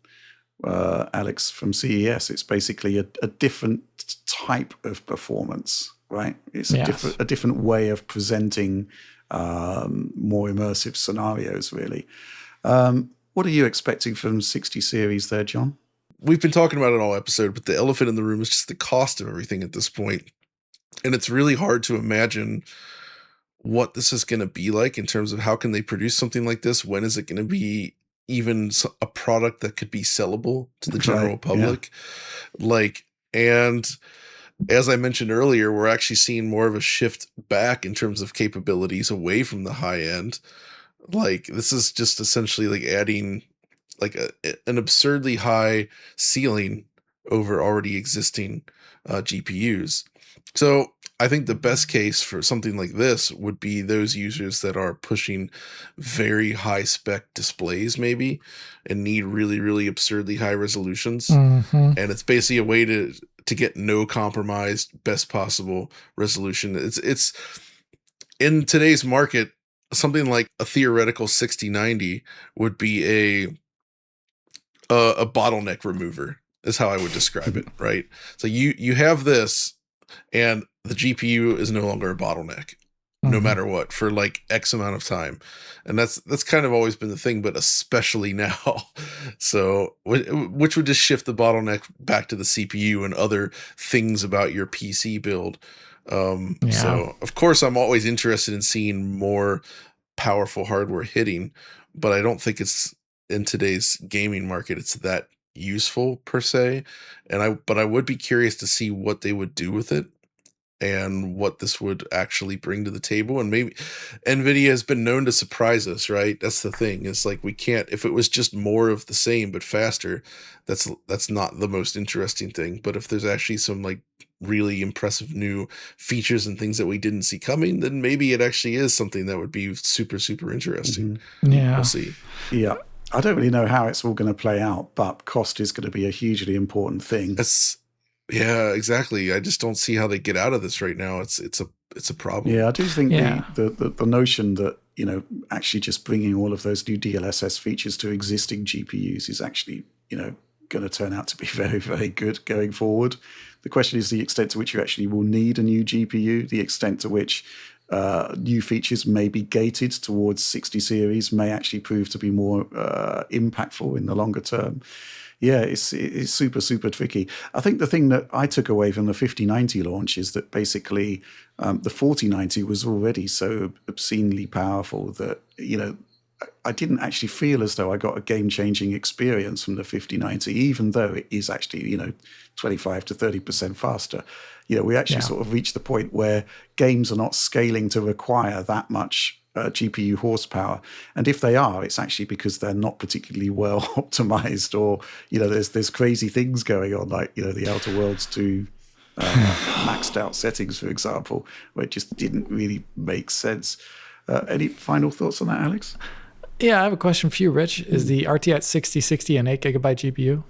Alex from CES, it's basically a different type of performance, right? It's a different way of presenting more immersive scenarios, really. What are you expecting from 60 series there, John? We've been talking about it all episode, but the elephant in the room is just the cost of everything at this point. And it's really hard to imagine what this is going to be like in terms of how can they produce something like this? When is it going to be even a product that could be sellable to the general public? Yeah. And as I mentioned earlier, we're actually seeing more of a shift back in terms of capabilities away from the high end. Like, this is just essentially like adding like an absurdly high ceiling over already existing GPUs. So I think the best case for something like this would be those users that are pushing very high spec displays maybe and need really, really absurdly high resolutions. And it's basically a way to get no compromised, best possible resolution. It's in today's market, something like a theoretical 6090 would be a bottleneck remover is how I would describe it, right? So you have this, and the GPU is no longer a bottleneck, no matter what, for like X amount of time. And that's kind of always been the thing, but especially now. So which would just shift the bottleneck back to the CPU and other things about your PC build. So of course I'm always interested in seeing more powerful hardware hitting, but I don't think it's in today's gaming market it's that useful per se. But I would be curious to see what they would do with it and what this would actually bring to the table. And maybe Nvidia has been known to surprise us, right? That's the thing. It's like, we can't, if it was just more of the same but faster, that's not the most interesting thing. But if there's actually some like really impressive new features and things that we didn't see coming, then maybe it actually is something that would be super, super interesting. Yeah. We'll see. Yeah. I don't really know how it's all going to play out, but cost is going to be a hugely important thing. Yeah, exactly. I just don't see how they get out of this right now. It's a problem. Yeah, I do think the notion that, actually just bringing all of those new DLSS features to existing GPUs is actually, going to turn out to be very, very good going forward. The question is the extent to which you actually will need a new GPU, the extent to which new features may be gated towards 60 series may actually prove to be more impactful in the longer term. Yeah, it's super, super tricky. I think the thing that I took away from the 5090 launch is that basically the 4090 was already so obscenely powerful that, I didn't actually feel as though I got a game-changing experience from the 5090, even though it is actually, 25 to 30% faster. We actually sort of reached the point where games are not scaling to require that much GPU horsepower. And if they are, it's actually because they're not particularly well optimized, or there's crazy things going on, like the Outer Worlds 2 maxed out settings, for example, where it just didn't really make sense. Any final thoughts on that, Alex? Yeah, I have a question for you, Rich. Is the RTX 6060 an 8GB GPU?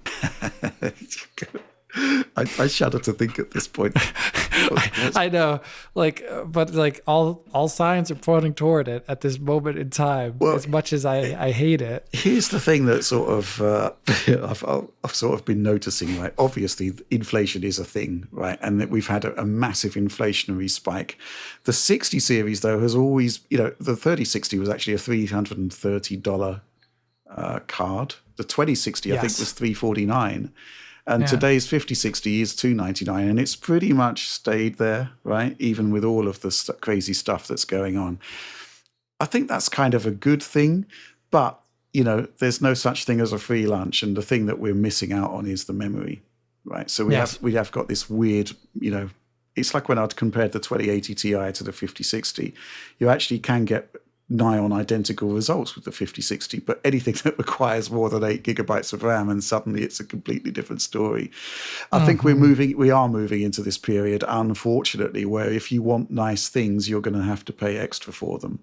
I shudder to think at this point. I know, but all signs are pointing toward it at this moment in time. Well, as much as I hate it. Here's the thing that sort of I've sort of been noticing. Right, obviously inflation is a thing, right, and that we've had a massive inflationary spike. The 60 series though has always, the 3060 was actually a $330 card. The 2060 I think was $349. And today's 5060 is $299, and it's pretty much stayed there, right? Even with all of the crazy stuff that's going on. I think that's kind of a good thing, but, there's no such thing as a free lunch, and the thing that we're missing out on is the memory, right? So we have got this weird, it's like when I'd compared the 2080 Ti to the 5060, you actually can get nigh on identical results with the 5060, but anything that requires more than 8 gigabytes of RAM, and suddenly it's a completely different story. I think we are moving into this period, unfortunately, where if you want nice things, you're going to have to pay extra for them.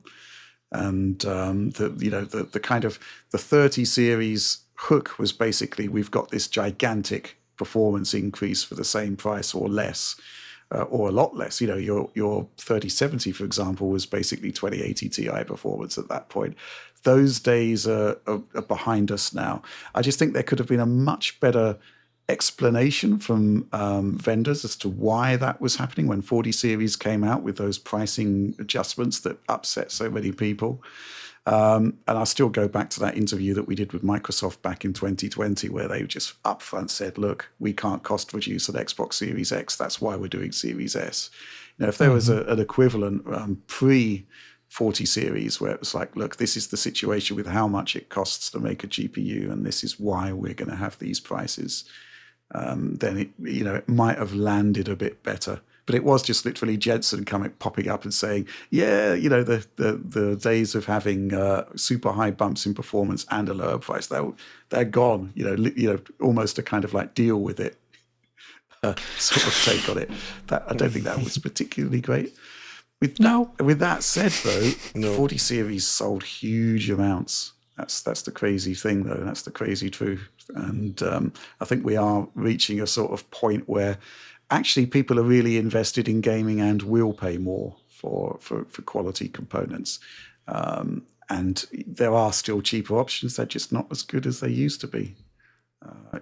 And the kind of the 30 series hook was basically, we've got this gigantic performance increase for the same price or less. Or a lot less. Your 3070, for example, was basically 2080 Ti performance at that point. Those days are behind us now. I just think there could have been a much better explanation from vendors as to why that was happening when 40 series came out with those pricing adjustments that upset so many people. And I still go back to that interview that we did with Microsoft back in 2020, where they just upfront said, look, we can't cost reduce an Xbox Series X. That's why we're doing Series S. If there was an equivalent pre-40 series where it was like, look, this is the situation with how much it costs to make a GPU, and this is why we're going to have these prices, then it might have landed a bit better. But it was just literally Jensen popping up and saying, the days of having super high bumps in performance and a lower price, they're gone. Almost a kind of like deal with it sort of take on it. I don't think that was particularly great. With that said, though, 40 series sold huge amounts. That's the crazy thing, though. That's the crazy truth. And I think we are reaching a sort of point where actually people are really invested in gaming and will pay more for quality components. And there are still cheaper options. They're just not as good as they used to be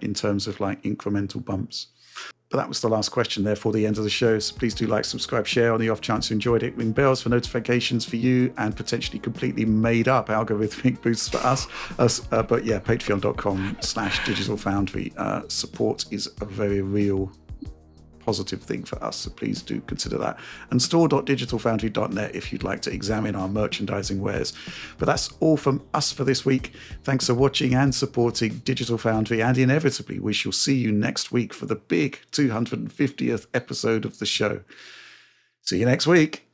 in terms of like incremental bumps. But that was the last question there for the end of the show. So please do like, subscribe, share on the off chance you enjoyed it. Ring bells for notifications for you and potentially completely made up algorithmic boosts for us. But yeah, patreon.com/digitalfoundry. Support is a very real positive thing for us, so please do consider that. And store.digitalfoundry.net if you'd like to examine our merchandising wares. But that's all from us for this week. Thanks for watching and supporting Digital Foundry, and inevitably we shall see you next week for the big 250th episode of the show. See you next week.